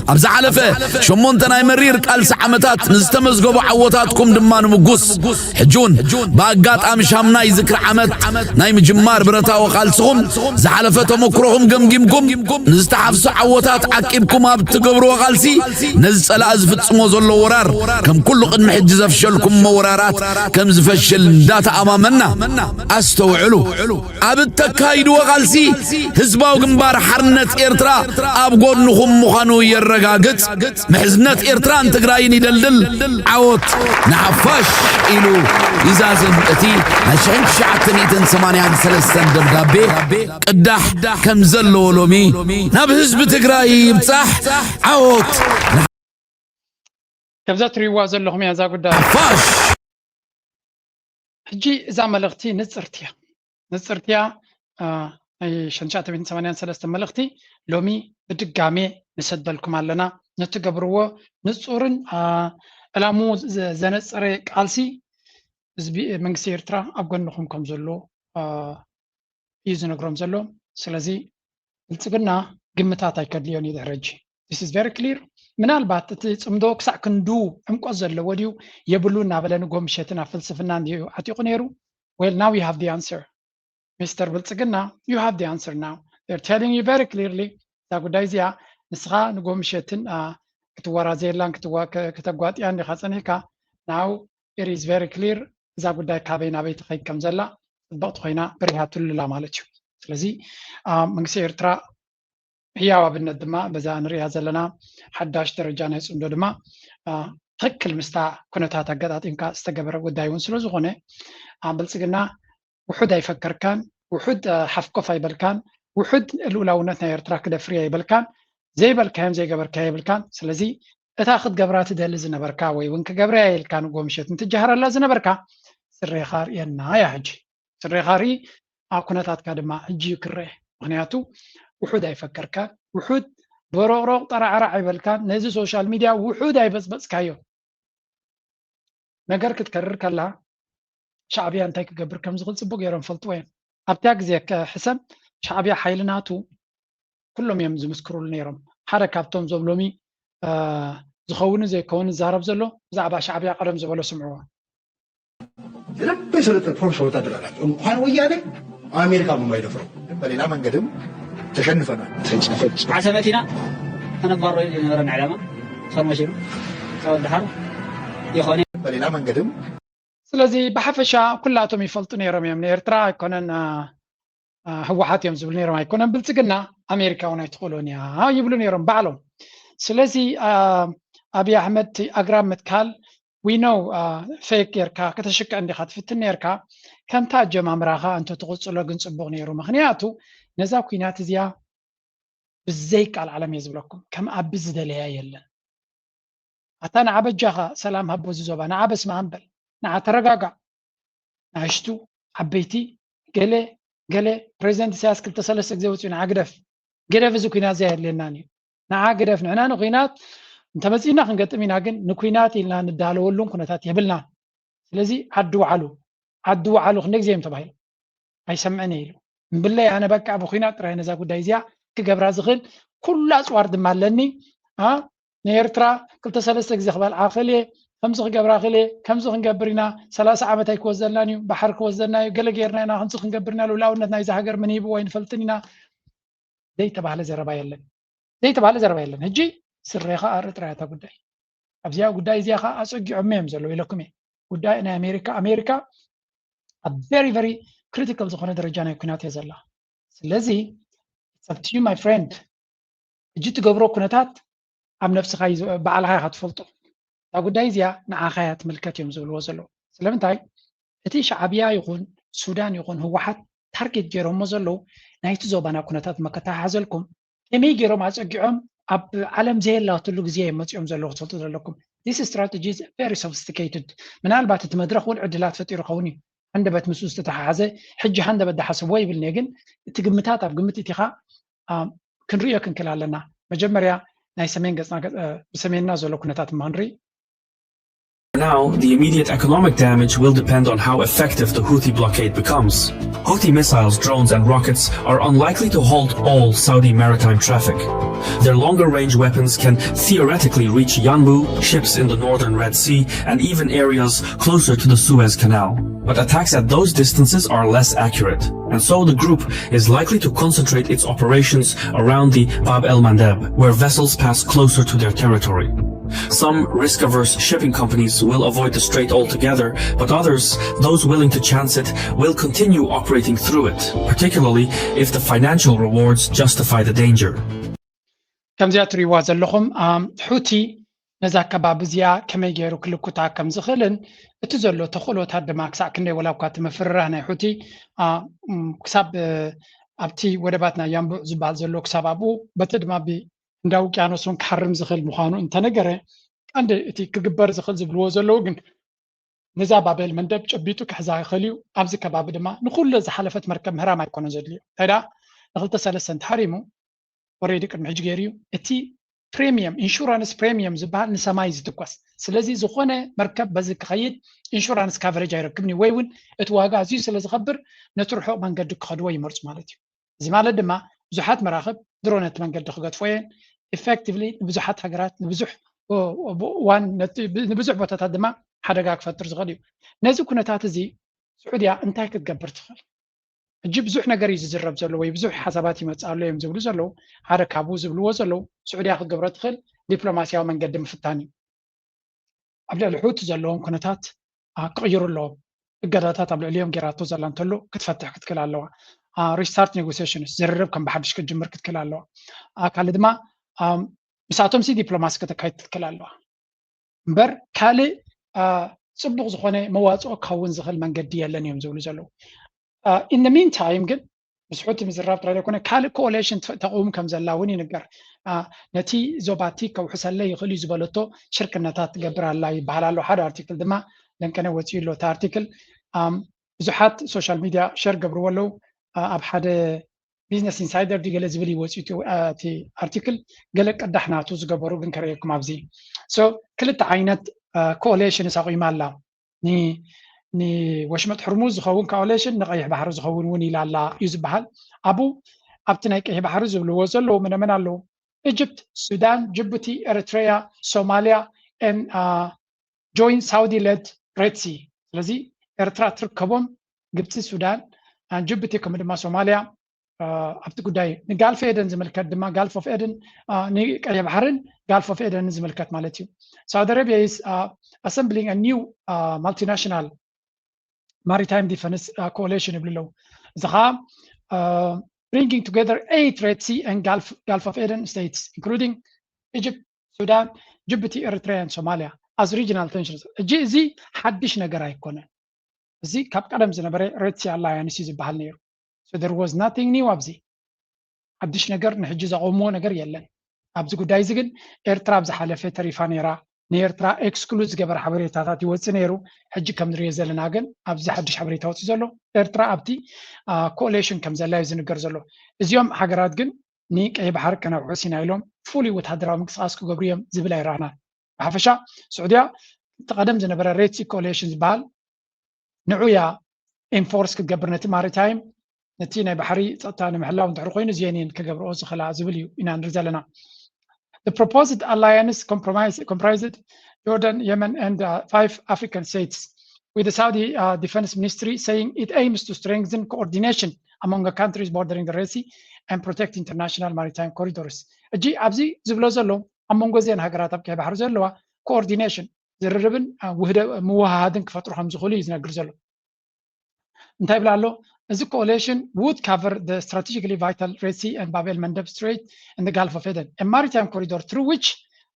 ابز حلفه شمونتنا يمرير قال سعمتات نستمزغبو عوتاتكم دمان مغوس حجون باغاطام شامنا يذكر عمت ناي مجمار برتا وقال صوم زحلفه تمكرهم گمگمكم نستحفظ عوتات عقبكم ابتقبروا غالسي نزل ازفصمو زلو ورار كم كل قدم حج زفشلكم مورارات كم زفشل داتا امامنا استوعلوا ابتكايد وغالسي حزباو ግንባር حرنت إرترا ابغونهم مخانو يرغاغت محزنت إرتران تግራይን يدلدل عوت نحفاش إلو يزازن اتي نشعن شعتن 83 دبدابي قداح كم زلو لومي ناب حزب تግራይ يبصح عوت كبزات ريوا زلهم يا زا قدا فاش حجي اذا ملغتي نصرتيا اي شنشات 83 ملغتي لومي بدقامي نسدلكم علنا نتقبروا نصورن ألامو زنصر قالسي መንግስቲ ኤርትራ ኣብ ጎንኩም ከም ዘሎ እዩ ዝነግሮም ዘሎ ስለዚ ብልጽግና ግምታት ኣይከድልዮን እዩ ድሕረጂ this is very clear ምናልባት እቲ ጽምዶ ክሳዕ ክንዱ ዕምቆ ዘለዎ ድዩ የብሉ እናበለን ጎምሸትን ኣብ ፍልስፍና እንዲሁ ኣጢቁ ነይሩ well now we have the answer Mr. ብልጽግና you have the answer now they're telling you very clearly ታ ጉዳይ እዚኣ ንስኻ ንጎምሸትን ክትወራዘየላን ከተጓጥያን ዲኻ ጸኒሕካ now it is very clear እዛ ጉዳይ ካበይ ናበይ ትኸይድ ከም ዘላ ጽብቕቲ ኮይና ብርያቱልላ ማለት እዩ ስለዚ መንግስቲ ኤርትራ ህያው ኣብነት ድማ በዛ ንሪኣ ዘለና ሓዳሽ ደረጃ ናይ ጽምዶ ድማ ትክክል ምስታ ኩነታት ኣገጣጢምካ ዝተገበረ ጉዳይ እውን ስለ ዝኾነ ብልጽግና ውሑድ ኣይፈከርካን ውሑድ ሓፍኮፍ ኣይበልካን ውሑድ ልኡላውነት ናይ ኤርትራ ክደፍርያ ይበልካን ዘይበልካዮም ዘይገበርካዮ ይብልካን ስለዚ እታ ክትገብራ ትደሊ ዝነበርካ ወይ እውን ክገብርያ ኢልካ ንጎምሸት እንትጀሃረላ ዝነበርካ ስሬኻ ርኤና ያ ሕጂ ስሬኻ ርኢ ኣብ ኩነታትካ ድማ ሕጂ ክርአ ምክንያቱ ውሑድ ኣይፈከርካን ውሑድ በሮቕሮቕ ጠራዕራዕ ኣይበልካን ነዚ ሶሻል ሚድያ ውሑድ ኣይበፅበፅካዮ ነገር ክትከርር ከላ ሻዕብያ እንታይ ክገብር ከም ዝኽእል ጽቡቕ ገይሮም ፈልጥዎ እዮም ኣብታ ግዜ ሕሰብ ሻዕብያ ሓይልናቱ ኩሎም እዮም ዝምስክሩሉ ነይሮም ሓደ ካብቶም ዘብሎሚ ዝኸውን ዘይከውን ዛረብ ዘሎ ብዛዕባ ሻዕብያ ቀደም ዝበሎ ስምዕዎ لب يسلط الفرصة وتدرجات እንኳን ወያኔ አሜሪካ የማይደፍረው በሌላ መንገድም ተሸንፈናል عسمتنا ተነባሮ የነበረን ዓላማ ፈርማሽኑ ተወዳሃር ይኾነ በሌላ መንገድም ስለዚህ በሐፈሻ ኩላቶም ይፈልጡ ነይሮም እዮም ኤርትራ አይኮነን ህወሓት እዮም ዝብሉ ነይሮም አይኮነን ብልጽግና አሜሪካውን አይትቆሎንያ ይብሉ ነይሮም ባዕሎም ስለዚህ አብይ አህመድ አግራም ምትካል we know fake ጌርካ ከተሽቀ እንዲኻ ትፍትን ነርካ ከምታ ጀማምራኻ እንተ ተቆጽሎ ግን ጽቡቕ ነይሩ ምክንያቱ ነዛ ኩናት እዚያ ብዘይ ቃል ዓለም የዝብለኩም ከም ኣብ ዝደለያ የለን ኣታ ንዓበጃኻ ሰላም ሃቦ ዝዞባ ንዓበስ ማንበል ንዓ ተረጋጋ ናሽቱ ዓበይቲ ገለ ፕሬዚደንት ኢሳያስ 2-3 ጊዜ ወፂኡ ንዓ ግደፍ ገደፍ እዚ ኩናት እዚያ የድልየናን እዩ ንዓ ግደፍ ንዕና ንኩናት انت مزينا خنقطمينا ግን ንኩናት ኢልና ንዳለወሉን ኩነታት የብልና ስለዚ ዓዱ ዓሉ ክንግዚም ተባሂሉ ኣይሰምዐን ኢሉ ምብላይ ኣነ በቃ በኩናት ጥራይ ነዛ ጉዳይ እዚያ ክገብራ ዝኽእል ኩሉ ኣጽዋር ድማ ኣለኒ ንኤርትራ 2-3 ጊዜ ክበል ዓኸል ከምዚ ክገብራ ክለ ከምዚ ክንገብርና 30 ዓመት ኣይክወዘልናን እዩ ባሕር ክወዘልና እዩ ገለ ጌርና ኢና ከምዚ ክንገብርና ልኡላውነት ናይዛ ሃገር ምን ይብ ወይ ንፈልጥን ኢና ዘይተባህለ ዘረባ የለን ሕጂ ስሬኻ ኣርጥራያታ ጉዳይ ኣብዚያ ጉዳይ እዚያ ኻ ኣጸጊዖም እዮም ዘሎ ኢለኩም ጉዳይ ናይ ኣሜሪካ ኣብ very critical ዝኾነ ደረጃ ናይ ኩናት እያ ዘላ ስለዚ it's up to you my friend እጂ ትገብሮ ኩነታት ኣብ ነፍስኻ በዓልኻ ኢኻ ትፈልጦ እታ ጉዳይ እዚያ ንዓኻ እያ ትምልከት እዮም ዝብልዎ ዘለዉ ስለምንታይ እቲ ሻዕብያ ይኹን ሱዳን ይኹን ህወሓት ታርጌት ገይሮሞ ዘለዉ ናይቲ ዞባና ኩነታት መከታሓዘልኩም ከመይ ገይሮም ኣጸጊዖም ኣብ ዓለም ዘየላትሉ ጊዜ የመጽኦም ዘለዉ ትፈልጡ ዘለኩም this strategy is very sophisticated ምናልባት እቲ መድረኽ እውን ዕድላት ፈጢሩ ኸውን እዩ handbat ምስ ዝተተሓሓዘ ሕጂ handbat ዳሓስቦ ይብልኒ ግን እቲ ግምታት ኣብ ግምት ኢኻ ክንሪኦ ክንክል ኣለና መጀመርያ ናይ ሰሜን ገጽና ብሰሜንና ዘሎ ኩነታት ማንሪ Now, the immediate economic damage will depend on how effective the Houthi blockade becomes. Houthi missiles, drones and rockets are unlikely to halt all Saudi maritime traffic. Their longer-range weapons can theoretically reach Yanbu, ships in the northern Red Sea, and even areas closer to the Suez Canal. But attacks at those distances are less accurate, and so the group is likely to concentrate its operations around the Bab el-Mandeb, where vessels pass closer to their territory. Some risk-averse shipping companies will avoid the strait altogether, but others, those willing to chance it, will continue operating through it, particularly if the financial rewards justify the danger. ከምዚያ ትሪእዋ ዘለኹም ሑቲ ነዛ ከባቢ እዚኣ ከመይ ገይሩ ክልኩታ ከም ዝኽእልን እቲ ዘሎ ተኽእሎታት ድማ ክሳዕ ክንደይ ወላ እኳ እቲ ምፍርራሕ ናይ ሑቲ ክሳብ ኣብቲ ወደባት ናይ ያንቡዕ ዝበሃል ዘሎ ክሳብ ኣብኡ በቲ ድማ እንዳ ውቅያኖስን ክሓርም ዝኽእል ምዃኑ እንተነገረ ቀንዲ እቲ ክግበር ዝኽእል ዝብልዎ ዘለዉ ግን ነዛ ባቤል መንደብ ጨቢጡ ክሕዛ ይኽእል እዩ ኣብዚ ከባቢ ድማ ንኩሉ ዝሓለፈት መርከብ ምህራም ኣይኮነን ዘድልዮ እንታይ ደኣ ን2-3 ተሓሪሙ ኦሬዲ ቅድሚ ሕጂ ገይሩ እዩ እቲ بريميوم انشورانس بريميوم زبال نسماي زتقص سلازي زخونه مركب بزك خيد انشورانس كافريج يركبني ويون اتواغا زي سلاز خبر نتروحو منقد خدوه يمرص مالتي زي مالد ما بزحات مراخب درونت منقد خغت فين effectively بزحات حجرات بزح وان بزح بوتات دما حدغا كفتر زغديو نزي كنتات زي سعوديا انتي كتقبر تخل እጅግ ብዙሕ ነገር እዩ ዝዝረብ ዘሎ ወይ ብዙሕ ሓሳባት ይመጻሉ እዮም ዝብሉ ዘለው ሓደ ካብኡ ዝብልዎ ዘለው ስዑድያ ክገብሮ ትኽእል ዲፕሎማስያዊ መንገዲ ምፍታን እዩ ኣብ ልዕሊ ሕውቲ ዘለዎም ኩነታት ክቕይሩ ኣለዎም እገዳታት ኣብ ልዕሊኦም ጌራቶ ዘላ እንተሎ ክትፈትሕ ክትክእል ኣለዋ ሪስታርት ኔጎሲዬሽንስ ዝርርብ ከም ብሓድሽ ክትጅምር ክትክእል ኣለዋ ካልእ ድማ ምሳቶም ሲ ዲፕሎማሲ ከተካይድ ክትክእል ኣለዋ እምበር ካልእ ፅቡቕ ዝኾነ መዋፅኦ ክኸውን ዝኽእል መንገዲ የለን እዮም ዝብሉ ዘለው in the meantime ግን مسحوت مزراب ترى يكون كال coalition تقوم كم زلاون ينقر نتي زوباتي كو حسلي يخلي زبالته شركة نتات جبر الله بحاله حد article دما لأن كان وتي له article زحات social media شر جبر ولو أبحد business insider دي جل زبلي وتي تي article جلك أدحنا توز جبروا جن كريكم أبزي so كل تعينات coalition ساقي مالا ني وشمت حرموز زخون كوليشن نقيح بحر زخون وني لا يزبحل ابو ابتنايك بحر زبلو وزلو من الله ايجيبت السودان جيبوتي اريتريا صوماليا ان join Saudi led Red Sea لذي ارترا تركبهم جبتي السودان ان جيبوتي كم دما صوماليا ابت قداي نقال في ايدن زملكات دما قال في ايدن ني قيح بحرن قال في ايدن زملكات مالتي Saudi Arabia is assembling a new multinational maritime defense coalition below Zaha bringing together 8 Red Sea and Gulf of Aden states including Egypt, Sudan, Djibouti, Eritrea and Somalia as regional tensions زي حدش ነገር አይኮነ እዚ ካብ ቀደም ዝነበረ Red Sea alliance ዝባሃል ነይሩ so there was nothing new ኣብዚ حدش ነገር ንሕጂ ዘቆምዎ ነገር የለን ኣብዚ ጉዳይ እዚ ግን ኤርትራ ብዝሓለፈ ተሪፋ ነይራ نيرترا اكسكلوز جبر حبريتات يوصي نيرو حج كم دري زلنا جن ابزي حدش حبريتات زلو ايرترا ابتي كوليشن كم زلا يزنقر زلو ازيوم حجرات جن نيك اي بحر كانوا عسين عيلهم فولي وتحضروا مكساسكو جبريم زبلا يرانا بحفشا سعوديا تقدم زنبر ريتسي كوليشنز بال نعويا انفورس كجبرنتي ماريتايم نتينا بحري تاني محلاهم تعرقين زينين كجبر اوز خلا زبليو ان نرزلنا The proposed alliance comprised Jordan, Yemen, and 5 African states, with the Saudi Defense Ministry saying it aims to strengthen coordination among the countries bordering the Red Sea and protect international maritime corridors. Ji abzi ziblo zallo among gozen hagarat abke bahar zallo coordination zirribn muwahadin kfatru hamzu khuli iznagr zallo. Intay blallo The coalition would cover the strategically vital Red Sea and Bab el-Mandeb Strait in the Gulf of Aden, a maritime corridor through which,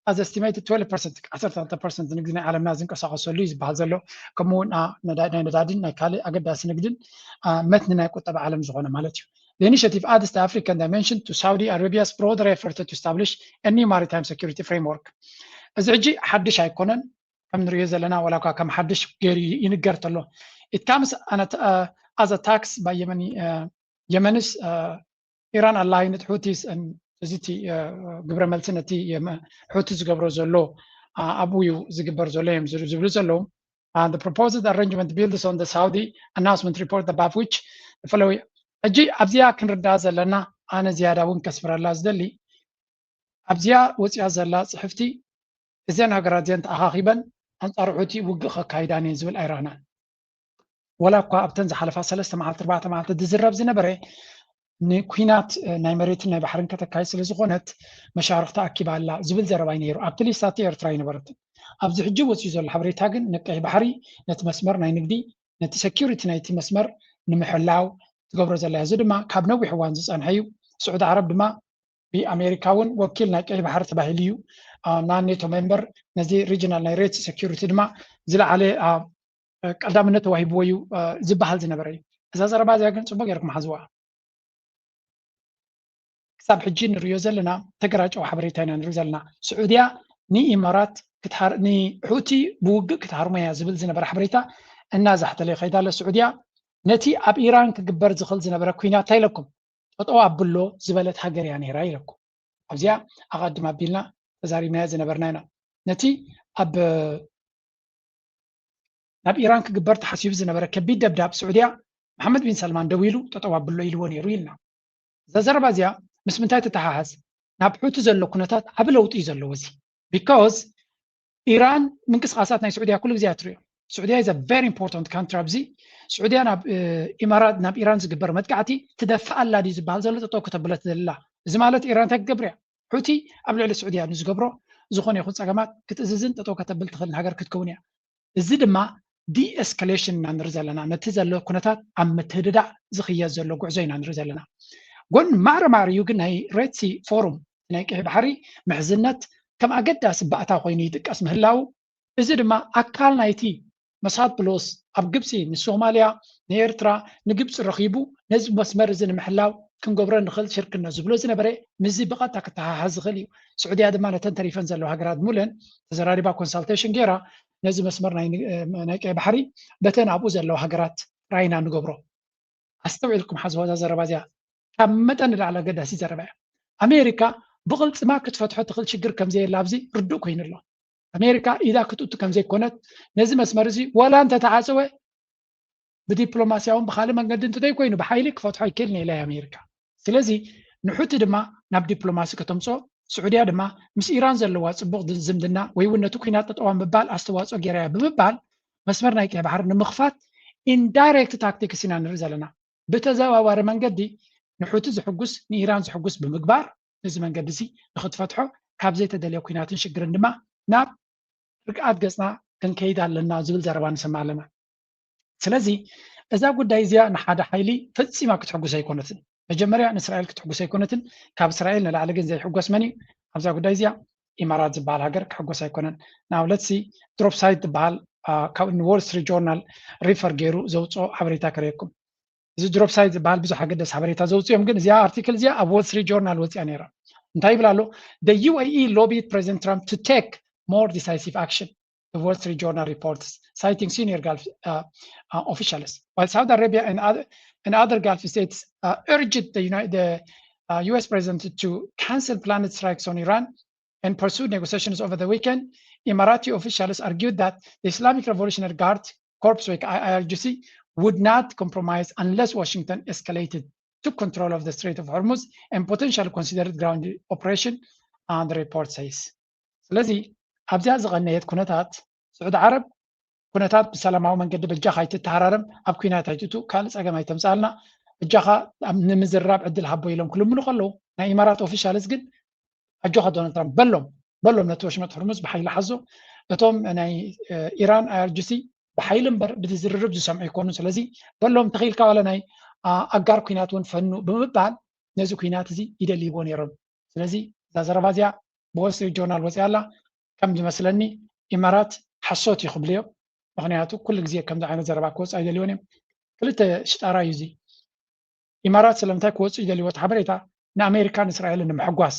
as estimated 12%, 10% نقدر على منازل كساقص الليز بهذا كمون ندادين نكالي أقداس نقدر متننا كتب عالم زغنا مالتي. The initiative adds the African dimension to Saudi Arabia's broader effort to establish a new maritime security framework. إذا جي حدش هيكونن كم نريز لنا ولا كم حدش غير ينقرت له. It comes as a tax by Yemenis, Iran aligned Houthis and Ziti Gabriel Senati Houthis Gabrozolo, Abuyu Zigbarzolem Zuzolo, and the proposed arrangement builds on the Saudi announcement report above which the following Aji Abzia Kanradaza Lana Anaziada Wunkasfra Lazdeli Abzia was Yazala Hefti, Zena Gradient Ahiban, and Arhuti Wugha Kaidani Zul Irana. ولا قا ابتنز حلفا 3 معلت 4 معلت دزرب زنبره نكوينات نايمريتنا بحرن كتكاي سلازغونت مشارف تاكيب الله زبل زرباي نيرو ابتلي ساتي ارتراي نبرت ابز حجو وسيزو الحبريتا كن نقي بحري نت مسمر ناي نغدي نت سكيورتي نايتي مسمر نمحلاو تغبر زلا زدما كاب نوي حوان زصنحيو سعود عرب دما بامريكاون وكيل نقي بحر تباهليو نانيتو ممبر نزي ريجنال نايريت سكيورتي دما زلا علي قدامنت وهيبويو زبحال زنبري اذا زربا زاغن صبغ يركم حزوا حساب حجين ريوزلنا تقراجو حبريتين نرزلنا سعوديا ني امارات كتحر ني حوتي بوق كتحرميا زبل زنبر حبريتا الناس حتى لي خيدا للسعوديا نتي اب ايران كجبر زخل زنبر كوينا تايلكم تطوا ابلو زبلت حجر يعني رايلكم ابزيا اقدم ابيلنا تزاريبنا زنبرنا هنا نتي أب ناب إيران كجبر تحسيب زنبرة كبيد دبداب سعودية محمد بن سلمان دويلو تطوع بالله يلون يرويلنا زربازيا مس منتاي تتحاز ناب حوت زلو كنتات عبلوت يزلو وزي because إيران من قصاصات ناي سعودية كل زياتريو سعودية is a very important country أبزي سعودية ناب إمارات ناب إيران زجبر متقعتي تدفع الله دي زبال زلو تطوع كتبلت الله زمالت إيران تجبريا حوتي قبل على السعودية نزجبرو زخون ياخذ سجمات كتززن تطوع كتبلت خل هاجر كتكونيا الزد ما دي اسكاليشن نرزلنا نتزلو كنتات عم تهددا زخيا زلو قعزين نرزلنا قل معر يوجن هي ريتسي فورم هناك بحري محزنت كم أقدس بقتا خويني دك اسمه الله إذا ما أكل نايتي مساد بلوس أب جبسي من الصوماليا نيرترا نجبس الرخيبو نزب مسمر زين محلاو كم قبرنا نخل شركة نزبلو زين بري مزي بقتا كتها هزغلي سعودية هذا ما نتنتري فنزلو هجراد مولن تزراري با كونسلتيشن جيرا نزب مسمرنا هناك بحري بتن أبو زلو هجرات راينا نقبرو أستوعب لكم حزوا هذا زربازيا كم متن على قد هسي زربا أمريكا بغلط ما كتفتحوا تخل شجر كم زي اللابزي ردوك هين الله أمريكا إذا كنت كم زي كونت نزم اسمرزي ولا أنت تعاسوي بدبلوماسياهم بخالي من قد أنت تيكوينو بحايلك فتحوا يكلني إلى أمريكا سلازي نحط دما ناب دبلوماسي كتمصو سعودية دما مس إيران زلوا صبغ زمدنا ويونا توكينات تطوان ببال أستواصو جيريا ببال مسمرنا يكي بحر نمخفات indirect tactic سينا نرزلنا بتزاوار من قدي نحط زحقوس نيران زحقوس بمقبار نزي من قدسي نخد فتحو كابزي تدليو كينات نشقر نما ناب رقعات قصنا كان كيدا لنا زبل زربان سمع لنا سلازي إذا قد دايزيا نحاد حيلي فتسي ما كتحقوس هيكونتن مجمريا نسرائيل كتحقوس هيكونتن كاب إسرائيل نلعلق زي حقوس مني إذا قد دايزيا إمارات زبال هاجر كحقوس هيكونن now let's see drop site بال كون وول ستريت جورنال ريفر جيرو زوصو حبريتا كريكم إذا دروب سايت بال بزح حقدس حبريتا زوصو يمكن زي ارتيكل زي وول ستريت جورنال وصي انيرا انتي بلالو the UAE lobbied President Trump to take more decisive action the Wall Street Journal reports citing senior Gulf officials while Saudi Arabia and other Gulf states urged the US president to cancel planned strikes on Iran and pursue negotiations over the weekend. Emirati officials argued that the Islamic Revolutionary Guard Corps IRGC would not compromise unless Washington escalated took control of the Strait of Hormuz and potentially considered ground operation, the report says. ስለዚህ ኣብዚኣ ዝቐነየት ኩነታት ስዑድ ዓረብ ኩነታት ብሰላማዊ መንገዲ በጃኻ ኣይትተሃራርም ኣብ ኩናት ኣይትቱ ካልእ ፀገም ኣይተምፃልና እጃኻ ንምዝራብ ዕድል ሃቦ ኢሎም ክልምኑ ከለዉ ናይ ኢማራት ኦፊሻልስ ግን ኣጆኻ ዶናልድ ትራምፕ በሎም ነቲ ወሽመጥ ሕርሙዝ ብሓይሊ ሓዞ እቶም ናይ ኢራን IRGC بحيل امبر بدي زررب زسمع يكونوا سلازي بلهم تخيل كوالا ناي أجار كينات ونفنو بمبال نزو كينات زي يدلي يبون يرب سلازي زربازيا بول ستريت جورنال وسيالا كم دي مثلني إمارات حصوت يخبليو مغنياتو كل جزية كم دعنا زرباكوس أيدا ليونيم كلتا شتارا يزي إمارات سلمتا كوس أيدا ليوت حبريتا نا أمريكان إسرائيل إنهم حقواس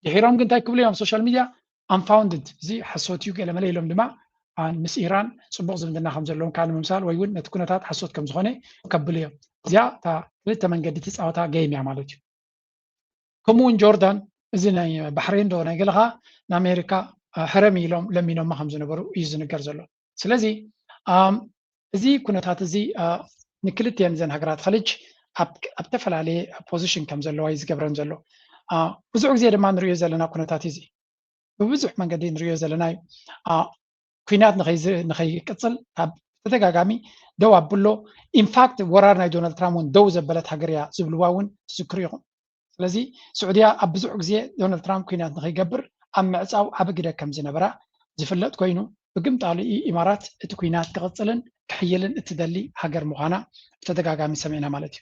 يحيرهم قنتا يكبليهم سوشيال ميديا unfounded زي حصوت يوك إلى ملايلهم دماء عن مس إيران صبغ زمدنا خمسة لون كانوا ممثال ويقول نتكون تات حسوت كم زخنة قبليه زيا تا لتا من قد تسعة تا جيم يعملوه كمون جوردان زين بحرين دونا يقولها أمريكا حرمي لم ينام ما خمسة نبرو يزن كرزلو سلزي زي كنا تات زي نكلت ينزن هجرات خليج أبتفل عليه position كم زلوا يز قبرن زلوا بزوج زي ما نريو زلنا كنا تات زي بزوج من قدين نريو زلنا كينات نخي كتل تتجاجامي دو أبلو in fact ورارنا دونالد ترامب دو زبلت حجريا زبلواون سكريهم لذي سعودية أبزع جزية دونالد ترامب كينات نخي جبر أما أو أبجد كم زنبرة زفلت كوينو بقمت على إمارات تكوينات كغتلن كحيلن التدلي حجر مغانا تتجاجامي سمعنا مالتي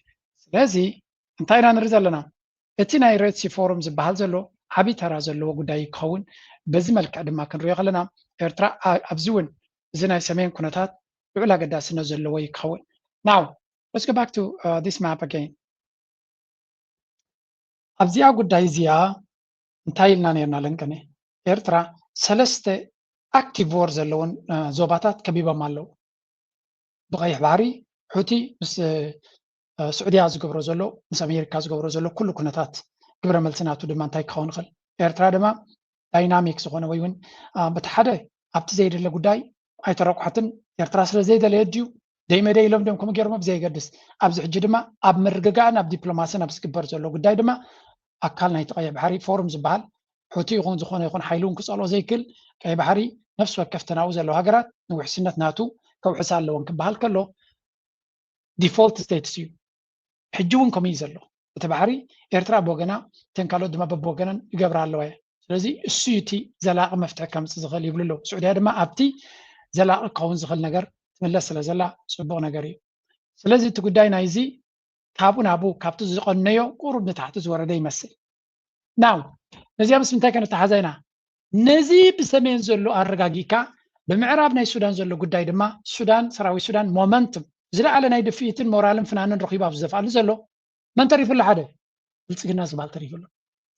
لذي انتينا نرزق لنا اتنا يرتسي فورم زبحال زلو حبي ترى زلو قداي كون بزمل كعد ما كان ريق لنا إرترا أبزون زنا سمين كنتات بعلا قداس نزل لوي كون. Now let's go back to this map again. أبزيا قداي زيا انتايلنا نيرنا لنكني إرترا سلسته active wars زلون زوباتات كبيبة مالو بغيح باري حوتي مس سعودية زقبرو زلو مس أمريكا زقبرو زلو كل كنتات قبر ملتناتو دمان تاي كون خل إرترا دما ዳይናሚክ ዝኾነ ወይ እውን በቲ ሓደ ኣብቲ ዘይደለ ጉዳይ ኣይተረቁሓትን ኤርትራ ስለ ዘይደለየ ድዩ ደይመደ ኢሎም ደም ከምኡ ገይሮሞ ብዘይገድስ ኣብዚ ሕጂ ድማ ኣብ ምርግጋእን ኣብ ዲፕሎማስን ኣብ ዝግበር ዘሎ ጉዳይ ድማ ኣካል ናይቲ ቀይሕ ባሕሪ ፎረም ዝበሃል ሕቲ ይኹን ዝኾነ ይኹን ሓይሉ እውን ክፀልኦ ዘይክእል ቀይሕ ባሕሪ ነፍሲ ወከፍ ተናብኡ ዘለዎ ሃገራት ንውሕስነት ናቱ ከውሕሳ ኣለዎን ክበሃል ከሎ ዲፎልት ስቴትስ እዩ ሕጂ እውን ከምኡ እዩ ዘሎ እቲ ባሕሪ ኤርትራ ብወገና እተን ካልኦት ድማ በብወገነን ይገብራ ኣለዋ እየ ስለዚ እሱ እቲ ዘላቒ መፍትሒ ከምፅእ ዝኽእል ይብሉ ኣለዉ ስዑድያ ድማ ኣብቲ ዘላቒ ክኸውን ዝኽእል ነገር ትምለስ ስለ ዘላ ፅቡቕ ነገር እዩ ስለዚ እቲ ጉዳይ ናይዚ ካብኡ ናብኡ ካብቲ ዝቐነዮ ቁሩብ ንታሕቲ ዝወረደ ይመስል ናው ነዚኣ ምስ ምንታይ ከነተሓሓዛ ኢና ነዚ ብሰሜን ዘሎ ኣረጋጊእካ ብምዕራብ ናይ ሱዳን ዘሎ ጉዳይ ድማ ሱዳን ሰራዊት ሱዳን ሞመንትም ዝለዓለ ናይ ድፍኢትን ሞራልን ፍናንን ረኺቡ ኣብ ዘፍዓሉ ዘሎ መን ተሪፉሉ ሓደ ብልፅግና ዝበሃል ተሪፉሉ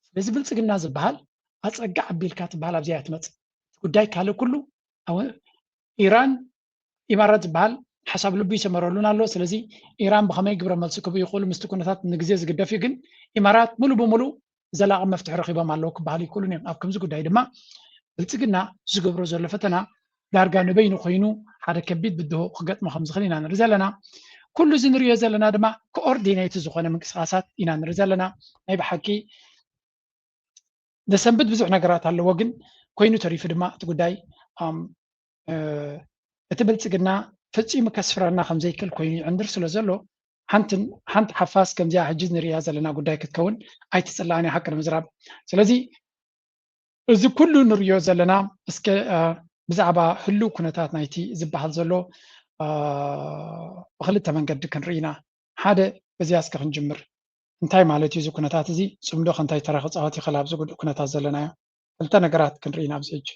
ስለዚ ብልፅግና ዝበሃል ኣፀጋ ዓቢልካ ትበሃል ኣብዚኣ ትመፅእ ጉዳይ ካልእ ኩሉ ኢራን ኢማራት ዝበሃል ሓሳብ ልቢ ይሰመረሉን ኣሎ ስለዚ ኢራን ብኸመይ ግብረ መልሲ ክህቡ ይኽእሉ ምስቲ ኩነታት ንግዜ ዝግደፍ እዩ ግን ኢማራት ሙሉ ብምሉእ ዘላቒ መፍትሒ ረኺቦም ኣለዉ ክበሃል ይክእሉን እዮም ኣብ ከምዚ ጉዳይ ድማ ብልፅግና ዝገብሮ ዘሎ ፈተና ዳርጋ ንበይኑ ኮይኑ ሓደ ከቢድ ብድሆ ክገጥሞ ከም ዝኽእል ኢና ንርኢ ዘለና ኩሉ እዚ ንሪኦ ዘለና ድማ ኮኦርዲኔት ዝኾነ ምንቅስቃሳት ኢና ንርኢ ዘለና ናይ ብሓቂ ደሰንብት ብዙሕ ነገራት ኣለዎ ግን ኮይኑ ተሪፉ ድማ እቲ ጉዳይ እቲ ብልፅግና ፈፂሙ ከስፍረና ከም ዘይክእል ኮይኑ ይዕንድር ስለ ዘሎ ሓንቲ ሓፋስ ከምዚኣ ሕጂ ንሪኣ ዘለና ጉዳይ ክትከውን ኣይትፅላእን እያ ሓቂ ንምዝራብ ስለዚ እዚ ኩሉ ንሪኦ ዘለና እስከ ብዛዕባ ህልው ኩነታት ናይቲ ዝበሃል ዘሎ ብክልተ መንገዲ ክንርኢ ኢና ሓደ በዚያ እስከ ክንጅምር እንታይ ማለት እዩ እዚ ኩነታት እዚ ፅምዶ ከንታይ ተራ ክፃወት ይኽእል ኣብዚ ኩነታት ዘለናዮ ክልተ ነገራት ክንርኢ ኢና ኣብዚ ሕጂ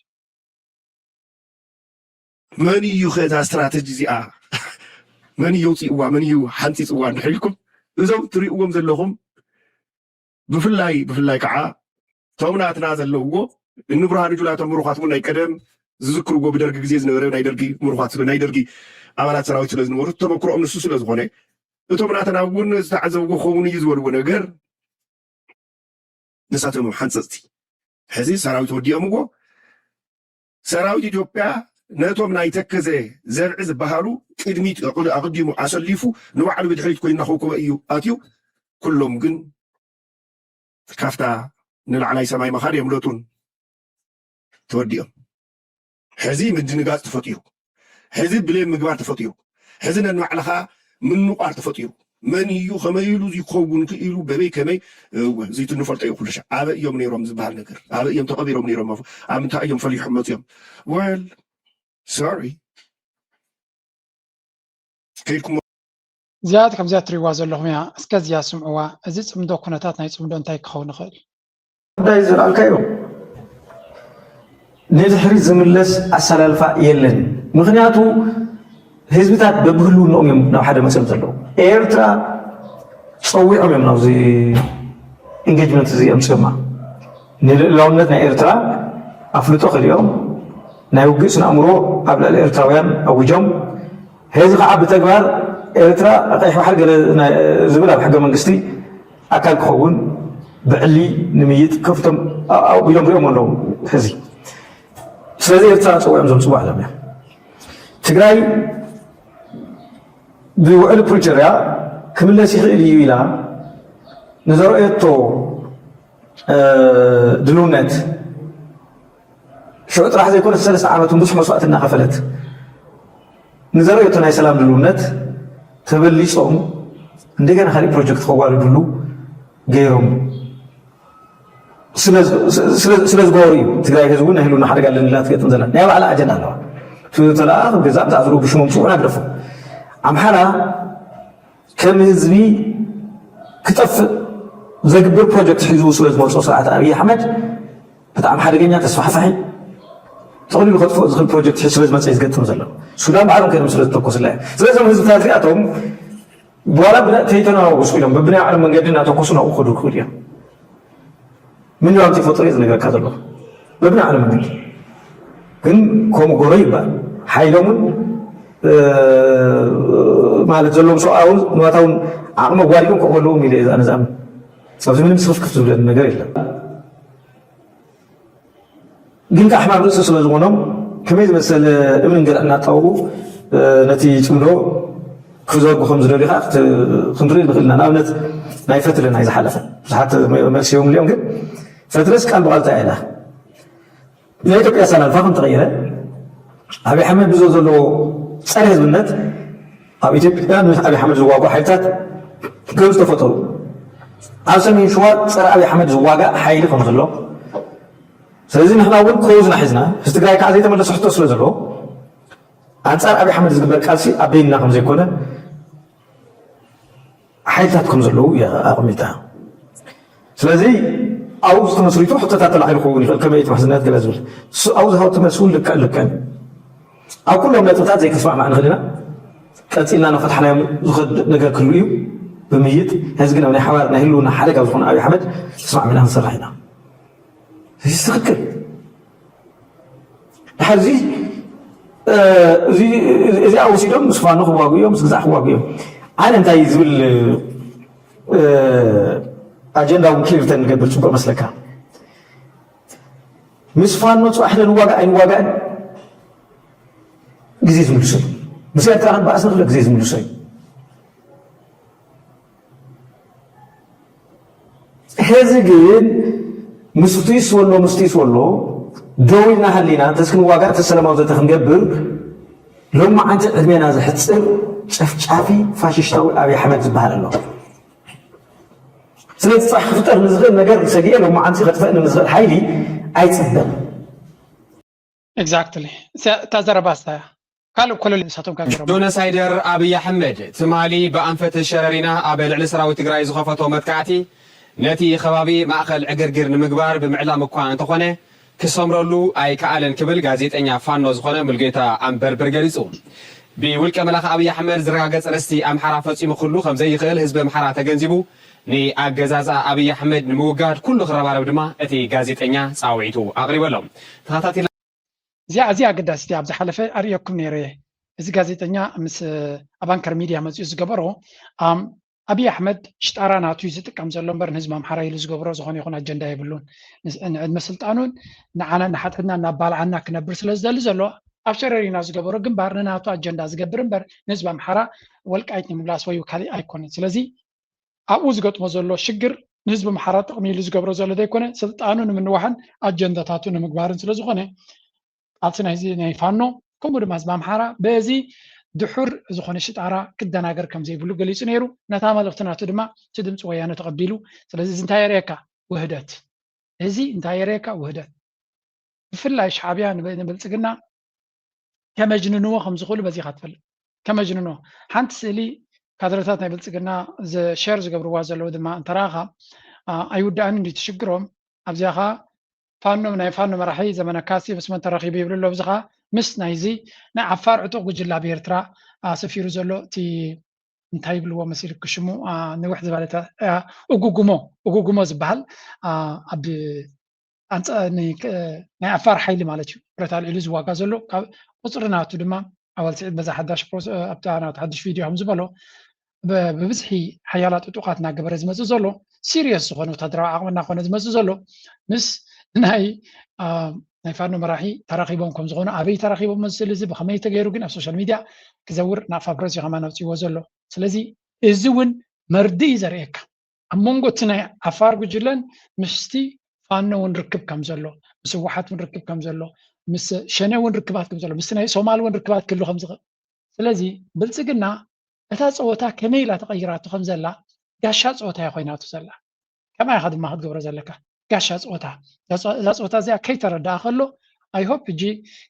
መን እዩ ከታ ስትራቴጂ እዚኣ መን እዩ ውፅእዋ መን እዩ ሓንፂፅዋ ንሕልኩም እዞም ትሪእዎም ዘለኹም ብፍላይ ከዓ እቶም ናትና ዘለውዎ እንብርሃን ጁላቶም ምሩኻት እውን ናይ ቀደም ዝዝክርዎ ብደርጊ ግዜ ዝነበረ ናይ ደርጊ ምሩኻት ናይ ደርጊ ኣባላት ሰራዊት ስለ ዝነበሩ ተመክሮኦም ንሱ ስለ ዝኾነ እቶም ናትና እውን ዝተዓዘብዎ ኸውን እዩ ዝበልዎ ነገር ንሳቶም ሓንፀፅቲ ሕዚ ሰራዊት ወዲኦምዎ ሰራዊት ኢትዮጵያ ነቶም ናይ ተከዘ ዘብዒ ዝበሃሉ ቅድሚት ኣቅዲሙ ኣሰሊፉ ንባዕሉ ብድሕሪት ኮይኑ እናኸውከበ እዩ ኣትዩ ኩሎም ግን ካፍታ ንላዕላይ ሰማይ መኻድ የምለጡን ተወዲኦም ሕዚ ምድንጋፅ ተፈጢሩ ሕዚ ብሌን ምግባር ተፈጢሩ ሕዚ ነንባዕልኻ ምንቋር ተፈጢሩ መን እዩ ከመይ ኢሉ ይኸውን ክኢሉ በበይ ከመይ እዚ ትንፈልጦ እዩ ኩሉ ኣበ እዮም ነይሮም ዝበሃል ነገር ኣበ እዮም ተቐቢሮም ነይሮም ኣብ ምንታይ እዮም ፈሊሖም መፅዮም ወል ሶሪ ከይድኩም እዚኣ ከምዚኣ ትሪእዋ ዘለኹም እያ እስከዚያ ስምዕዋ እዚ ፅምዶ ኩነታት ናይ ፅምዶ እንታይ ክኸውን ይኽእል ጉዳይ ዝረአልካዮ ንድሕሪ ዝምለስ ኣሰላልፋ የለን ምክንያቱ ህዝብታት በብህልውንኦም እዮም ናብ ሓደ መፅኦም ዘለዉ ኤርትራ ፀዊዖም እዮም ናብዚ ኢንጌጅመንት እዚ ኣምፅኦማ ንልዕላውነት ናይ ኤርትራ ኣፍልጦ ክልኦም ናይ ውግእ ስነኣእምሮ ኣብ ልዕሊ ኤርትራውያን ኣውጆም ሕዚ ከዓ ብተግባር ኤርትራ ቀይሕ ባሕሪ ገለ ዝብል ኣብ ሕገ መንግስቲ ኣካል ክኸውን ብዕሊ ንምይጥ ከፍቶም ኢሎም ሪኦም ኣለዉ ሕዚ ስለዚ ኤርትራ ፀዊዖም ዘምፅዋ ኣሎም እያ ትግራይ ብውዕል ፕሪቶርያ ክምለስ ይኽእል እዩ ኢላ ንዘረአየቶ ድልውነት ሽዑ ጥራሕ ዘይኮነ 3 ዓመትን ብዙሕ መስዋዕቲ እናኸፈለት ንዘረአየቶ ናይ ሰላም ድልውነት ተበሊፆም እንደገና ካሊእ ፕሮጀክት ከዋልድሉ ገይሮም ስለ ዝገበሩ እዩ ትግራይ ህዝቡ ናይ ህልውና ሓደጋ ኣለንላ ትገጥም ዘላ ናይ ባዕላ ኣጀንዳ ኣለዋ ተለኣኽ ገዛእ ብዛዕዝሩ ብሽሞም ፅውዕና ግደፉ ኣምሓራ ከም ህዝቢ ክጠፍእ ዘግብር ፕሮጀክት ሒዙ ስለ ዝመፅኦ ስርዓት ኣብዪ ኣሕመድ ብጣዕሚ ሓደገኛ ተስፋሕፋሒ ተቕሊሉ ከጥፍኦ ዝኽእል ፕሮጀክት ሒዙ ስለ ዝመፅእ ዝገጥም ዘሎ ሱዳን ባዕሎም ከይዶም ስለ ዝተኮስላ እያ ስለዞም ህዝብታት እዚኣቶም በኋላ ተይተናወሱ ኢሎም በብናይ ባዕሎም መንገዲ እናተኮሱ ናብኡ ክኸዱ ክኽእል እዮም ምን ዋንቲ ፈጥሮ እየ ዝነገርካ ዘሎ በብናይ ባዕሎም መንገዲ ግን ከምኡ ጎሮ ይባል ሓይሎምን ማለት ዘለዎም ሰብኣውን ንዋታውን ዓቕሚ ኣጓዲሎም ከቕበልዎም ኢለ ኣነ ዝኣምን ኣብዚ ምንም ስኽፍክፍ ዝብለኒ ነገር የለን ግን ከአሕማድ ርእሲ ስለ ዝኾኖም ከመይ ዝመሰለ እምን ገርዕና ጣውኡ ነቲ ጽምዶ ክዘርጉ ከም ዝደልዩ ከዓ ክንርኢ ንኽእልና ንኣብነት ናይ ፈትለ ናይ ዝሓለፈ ብዙሓት መልሲዮም ልዮም ግን ፈትለስ ቃል ብቓል እንታይ ኢላ ናይ ኢትዮጵያ ሰላልፋ ከም ተቐይረ ኣብይ ኣሕመድ ብዞ ዘለዎ ፀረ ህዝብነት ኣብ ኢትዮጵያ ምስ ኣብይ ኣሕመድ ዝዋግኡ ሓይልታት ገብ ዝተፈጠሩ ኣብ ሰሜን ሸዋ ፀረ ኣብይ ኣሕመድ ዝዋጋእ ሓይሊ ከም ዘሎ ስለዚ ንሕና እውን ከውዝና ሒዝና ህዝቢ ትግራይ ከዓ ዘይተመለሰ ሕቶ ስለ ዘለዎ ኣንጻር ኣብይ ኣሕመድ ዝግበር ቃልሲ ኣብ በይንና ከም ዘይኮነ ሓይልታት ከም ዘለዉ ኣቕሚጣ ስለዚ ኣብኡ ዝተመስሪቱ ሕቶታት ተላዒሉ ክኸውን ይኽእል ከመይ ትማሕዝነት ገለ ዝብል ኣብኡ ዝሃወቱ መልሲ እውን ልከን ኣብ ኩሎም ነጥብታት ዘይክስማዕማዕ ንኽእል ኢና ቀፂልና ንፈትሓናዮም ዝኽእል ነገር ክህሉ እዩ ብምይጥ ሕዚ ግን ኣብ ናይ ሓባር ናይ ህልውና ሓደጋ ዝኾነ ኣብይ ኣሕመድ ተስማዕሚና ክንሰርሕ ኢና እዚ ትኽክል ድሓር እዚኣ ወሲዶም ምስ ፋኖ ክዋግኡ እዮም ምስ ግዛዕ ክዋግኡ እዮም ኣነ እንታይ ዝብል ኣጀንዳ እውን ክሊርተን ንገብር ፅቡቅ መስለካ ምስ ፋኖ ፅባሕ ንዋጋእ ኣይንዋጋእን ግዜ ዝምልሶ እዩ ምስ ኤርትራ ክንበኣስ ንኽእል ግዜ ዝምልሶ እዩ ሕዚ ግን ምስትይስ ወሎ ደው ኢልና ሃሊና ተስክንዋጋእ ተሰለማዊ ዘተ ክንገብር ሎማ ዓንቲ ዕድሜና ዝሕፅር ጨፍጫፊ ፋሽሽታዊ ኣብይ ኣሕመድ ዝበሃል ኣሎ ስለዚ ፅባሕ ክፍጠር ንዝኽእል ነገር ሰጊአ ሎማ ዓንቲ ከጥፈአኒ ንዝኽእል ሓይሊ ኣይፅበን ኤግዛክትሊ እታ ዘረባስታ ካልእ ኮሎሊ ንሳቶም ጆኖሳይደር ኣብይ ኣሕመድ ትማሊ ብኣንፈት ሸረሪና ኣብ ልዕሊ ሰራዊት ትግራይ ዝኸፈቶ መጥቃዕቲ ነቲ ከባቢ ማእኸል ዕግርግር ንምግባር ብምዕላም እኳ እንተኾነ ክሰምረሉ ኣይከኣለን ክብል ጋዜጠኛ ፋኖ ዝኾነ ሙልጌታ ኣንበርብር ገሊጹ ብውልቀ መላኽ ኣብይ ኣሕመድ ዝረጋገፀ ርስቲ ኣምሓራ ፈፂሙ ኩሉ ከም ዘይኽእል ህዝቢ ኣምሓራ ተገንዚቡ ንኣገዛዛ ኣብይ ኣሕመድ ንምውጋድ ኩሉ ክረባረብ ድማ እቲ ጋዜጠኛ ፃውዒቱ ኣቕሪበሎም ተኸታቲላ እዚኣ ኣገዳሲቲ ኣብ ዝሓለፈ ኣርእየኩም ነይረ እዚ ጋዜጠኛ ምስ ኣባንከር ሚድያ መፅኡ ዝገበሮ ኣብይ ኣሕመድ ሽጣራ ናቱ ዝጥቀም ዘሎ እምበር ንህዝቢ ኣምሓራ ኢሉ ዝገብሮ ዝኾነ ይኹን ኣጀንዳ የብሉን ንዕድመ ስልጣኑን ንዓና ናሓትሕና እናባልዓና ክነብር ስለ ዝደሊ ዘሎ ኣብ ሸረሪና ዝገበሮ ግንባር ንናቱ ኣጀንዳ ዝገብር እምበር ንህዝቢ ኣምሓራ ወልቃይት ንምምላስ ወይ ካሊእ ኣይኮነን ስለዚ ኣብኡ ዝገጥሞ ዘሎ ሽግር ንህዝቢ ኣምሓራ ጥቕሚ ኢሉ ዝገብሮ ዘሎ ዘይኮነ ስልጣኑ ንምንዋሕን ኣጀንዳታቱ ንምግባርን ስለ ዝኾነ ቃልሲ ናይ ፋኖ ከምኡ ድማ ህዝቢ ኣምሓራ በዚ ድሑር ዝኾነ ሽጣራ ክደናገር ከም ዘይብሉ ገሊጹ ነይሩ ነታ መልእኽቲ ናቱ ድማ እቲ ድምፂ ወያነ ተቐቢሉ ስለዚ እዚ እንታይ የርእየካ ውህደት እዚ እንታይ የርእየካ ውህደት ብፍላይ ሻዕብያ ንብልፅግና ከመጅንንዎ ከም ዝኽእሉ በዚኻ ትፈልጥ ከመጅንንዎ ሓንቲ ስእሊ ካድረታት ናይ ብልፅግና ሸር ዝገብርዋ ዘለዉ ድማ እንተረኻ ኣይውዳእን እንዲ ትሽግሮም ኣብዚኻ ፋኖ ናይ ፋኖ መራሒ ዘመነ ካሴ ምስ መን ተረኺቡ ይብሉ ኣሎ ብዝኻ ምስ ናይዚ ናይ ዓፋር ዕጡቕ ጉጅላ ብኤርትራ ሰፊሩ ዘሎ እቲ እንታይ ይብልዎ መሲልክ ሽሙ ንውሕ ዝበለተ እጉጉሞ ዝበሃል ኣብ ናይ ዓፋር ሓይሊ ማለት እዩ ብረታ ልዕሉ ዝዋጋ ዘሎ ካብ ቁፅሪ ናቱ ድማ ኣወል ስዒድ በዛ ሓዳሽ ኣብታ ናቱ ሓድሽ ቪድዮ ከም ዝበሎ ብብዝሒ ሓያላት ዕጡቃት እናገበረ ዝመፅእ ዘሎ ሲሪየስ ዝኾነ ወታደራዊ ዓቕሚ እናኾነ ዝመፅእ ዘሎ ምስ ናይ ፋኖ መራሒ ተራኺቦም ከም ዝኾኑ ኣበይ ተራኺቦም መስሊ እዚ ብኸመይ ተገይሩ ግን ኣብ ሶሻል ሚድያ ክዘውር ናብ ፋብረስ ከማ ነውፅዎ ዘሎ ስለዚ እዚ እውን መርዲ እዩ ዘርእየካ ኣብ መንጎ እቲ ናይ ዓፋር ጉጅለን ምስቲ ፋኖ እውን ርክብ ከም ዘሎ ምስ ህወሓት እውን ርክብ ከም ዘሎ ምስ ሸነ እውን ርክባት ከም ዘሎ ምስ ናይ ሶማል እውን ርክባት ክህሉ ከም ዝኽእል ስለዚ ብልፅግና እታ ፀወታ ከመይ ኢላ ተቐይራቱ ከም ዘላ ጋሻ ፀወታ እያ ኮይናቱ ዘላ ከመይ ኢኻ ድማ ክትገብሮ ዘለካ ጋሻ ፀወታ እዛ ፀወታ እዚኣ ከይተረዳኣ ከሎ ኣይሆፕ እጂ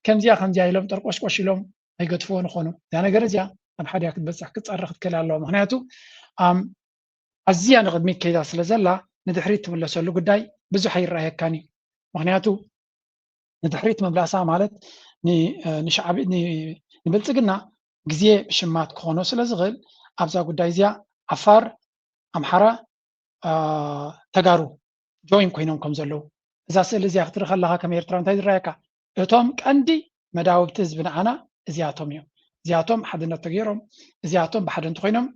ከምዚኣ ኢሎም ጠርቆሽቆሽ ኢሎም ኣይገድፍዎ ንኾኑ እዛ ነገር እዚኣ ኣብ ሓደያ ክትበፅሕ ክትፀርኽ ትክእል ኣለዋ ምክንያቱ ኣዝያ ንቅድሚት ከይዳ ስለ ዘላ ንድሕሪት ትምለሰሉ ጉዳይ ብዙሕ ኣይረኣየካን እዩ ምክንያቱ ንድሕሪት ምምላሳ ማለት ንብልፅግና ግዜ ብሽማት ክኾኖ ስለ ዝኽእል ኣብዛ ጉዳይ እዚኣ ዓፋር ኣምሓራ ተጋሩ ጆይን ኮይኖም ከም ዘለዉ እዛ ስእሊ እዚኣ ክትርኢ ከለካ ከም ኤርትራ እንታይ ዝረኣየካ እቶም ቀንዲ መዳውብቲ ህዝቢ ንዓና እዚኣቶም እዮም እዚኣቶም ሓድነት ተገይሮም እዚኣቶም ብሓደ እንተኮይኖም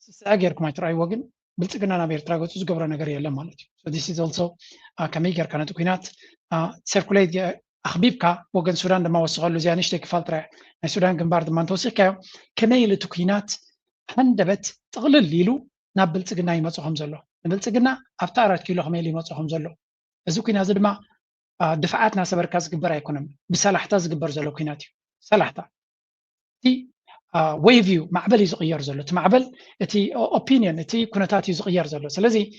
ስስዐ ጌርኩም ኣይትረኣይዎ ግን ብልፅግና ናብ ኤርትራ ገፁ ዝገብሮ ነገር የለን ማለት እዩ ዲስ ኢዝ ኦልሶ ከመይ ጌርካ ነቲ ኩናት سيركوليت أخبيبك وجن السودان لما وصلوا زيانش تكفال ترى السودان جنبار دمان توصيك كميل تكوينات هندبت تغلل ليلو نابل تجنا يمسحهم زلوا نابل تجنا أفترض كيلو خميل يمسحهم زلوا أزوكي نازل ما دفعاتنا سبركاز جبر يكونم بسلاحته زجبر زلوا كيناتي سلاحته تي ويفيو معبل يزغير زلوا معبل تي opinion تي كونتات يزغير زلوا سلزي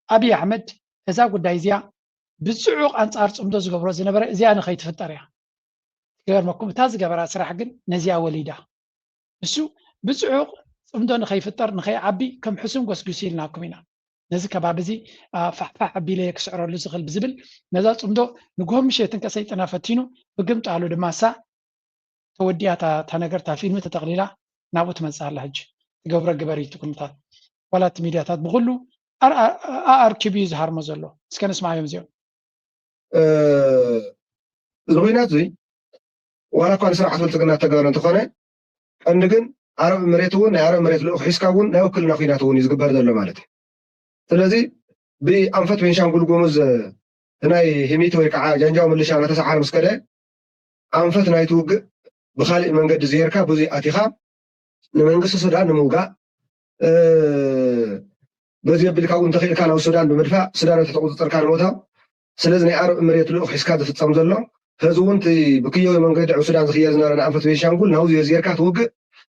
أبي أحمد إذا قد دايزيا بزعوق أنصار صمدو زجبر زنبر زيان خيط في الطريق غير مكم تاز جبر أسرع جن نزيا وليده بسو بزعوق صمدو نخي في الطر نخي عبي كم حسم قسقسيل ناكمينا نزك بابزي فحفح عبي ليك سعر لزغل بزبل نزال صمدو نقوم مشي تنكسيت أنا فتينو بقمت على دماسة توديها تنقر تافين تتغليلا نابوت منسار لهج جبر جبري تكون تات ولا تميدياتات بغلو أركبي زهر مزلو سكان اسمع يوم زيو الغينات زي ولا كان سرعة تلتقنا تجارن تخانة أنجن عرب مريتون عرب مريت لو حسكون لا يأكل نخيناتون يزقبر دلوا مالتي تلازي بأنفت بين شان قول قومز هناي هميت ويكع جنجاو من اللي شان تسعر مسكلة أنفت نايتوج بخالق من قد زيركا بزي أتيخا لمن قصة السودان نموجا بزي بالكون تخيل كانوا السودان بمدفع السودان تتقوط تركان موتها سلازني عرب مريت لو حسكاد في التصمزلو هزونت بكيو من قد السودان زخير زنارنا أنفت بين شان قول نهوزي زيركا توج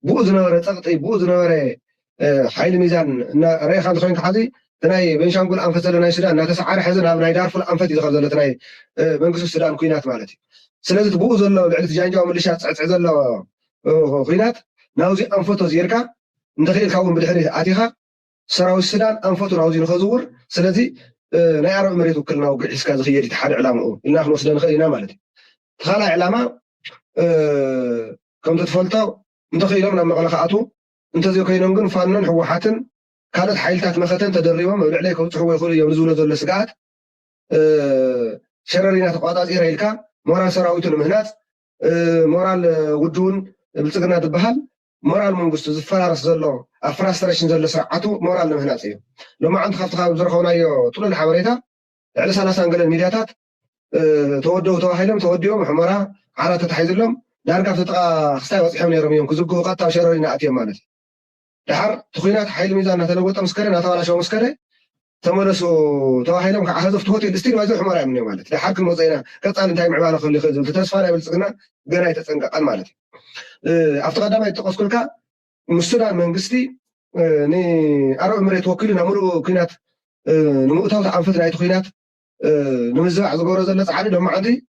بوزنا ورا تقطي بوزنا ورا حيل ميزان ريخان خين كحزي تناي بين شان قول أنفت لنا السودان نتسعر حزن أبناي دار فل أنفت يدخل زلة تناي من قصة السودان كوينات مالتي سلازت بوزنا لعلت جانجاو من اللي شات عزلا خينات نهوزي أنفتو زيركا ندخل كون بالحرية آتيها سراو السودان أنفتو نهوزي نخزور سلازي نعرف مريتو كلنا وقع إسكاز خيالي تحاد إعلامه إننا إحنا السودان خلينا مالتي تخلى إعلامه كم تتفلتو ندخل لنا مغلقاتو انت زي كاينون كن فانن حوحاتن كانت حيلتات مختن تدريبا مبلع عليك وتحوي يخول يمزوله ذل سقات شررينا تقاطات إيريلكا مورال سراويتو المهنات مورال ودون بلصقنا دبحال مورال منغستو زفرارس زلو افراستريشن زل سرعتو مورال المهنات ايو لما عند خفت خاب زرخونا يو طول الحواريتا على 30 قال الميدياتات تودو توحيلم توديو محمرا على تتحيزلهم دارك فتقى خستاي وصحهم يرميهم كزقوا قطع شررينا أتيم مالتي دحر تخينات حيل ميزان نتلوت مسكرة نتوالا شو مسكرة تمرسوا تواحيلهم كحذف تهوتي الاستين ما يزوح مرة مني مالتي دحر كل موزينا قطع انتهي معبالة خلي خزل تتسفانا بالسقنا قنا يتسنقل مالتي أفتقد ما يتقص كلك مستدان من قستي ني أرى مريت وكيلنا مرو كينات نموتها وتعنفتنا تخينات نمزع زقورة زلت عادي لما عندي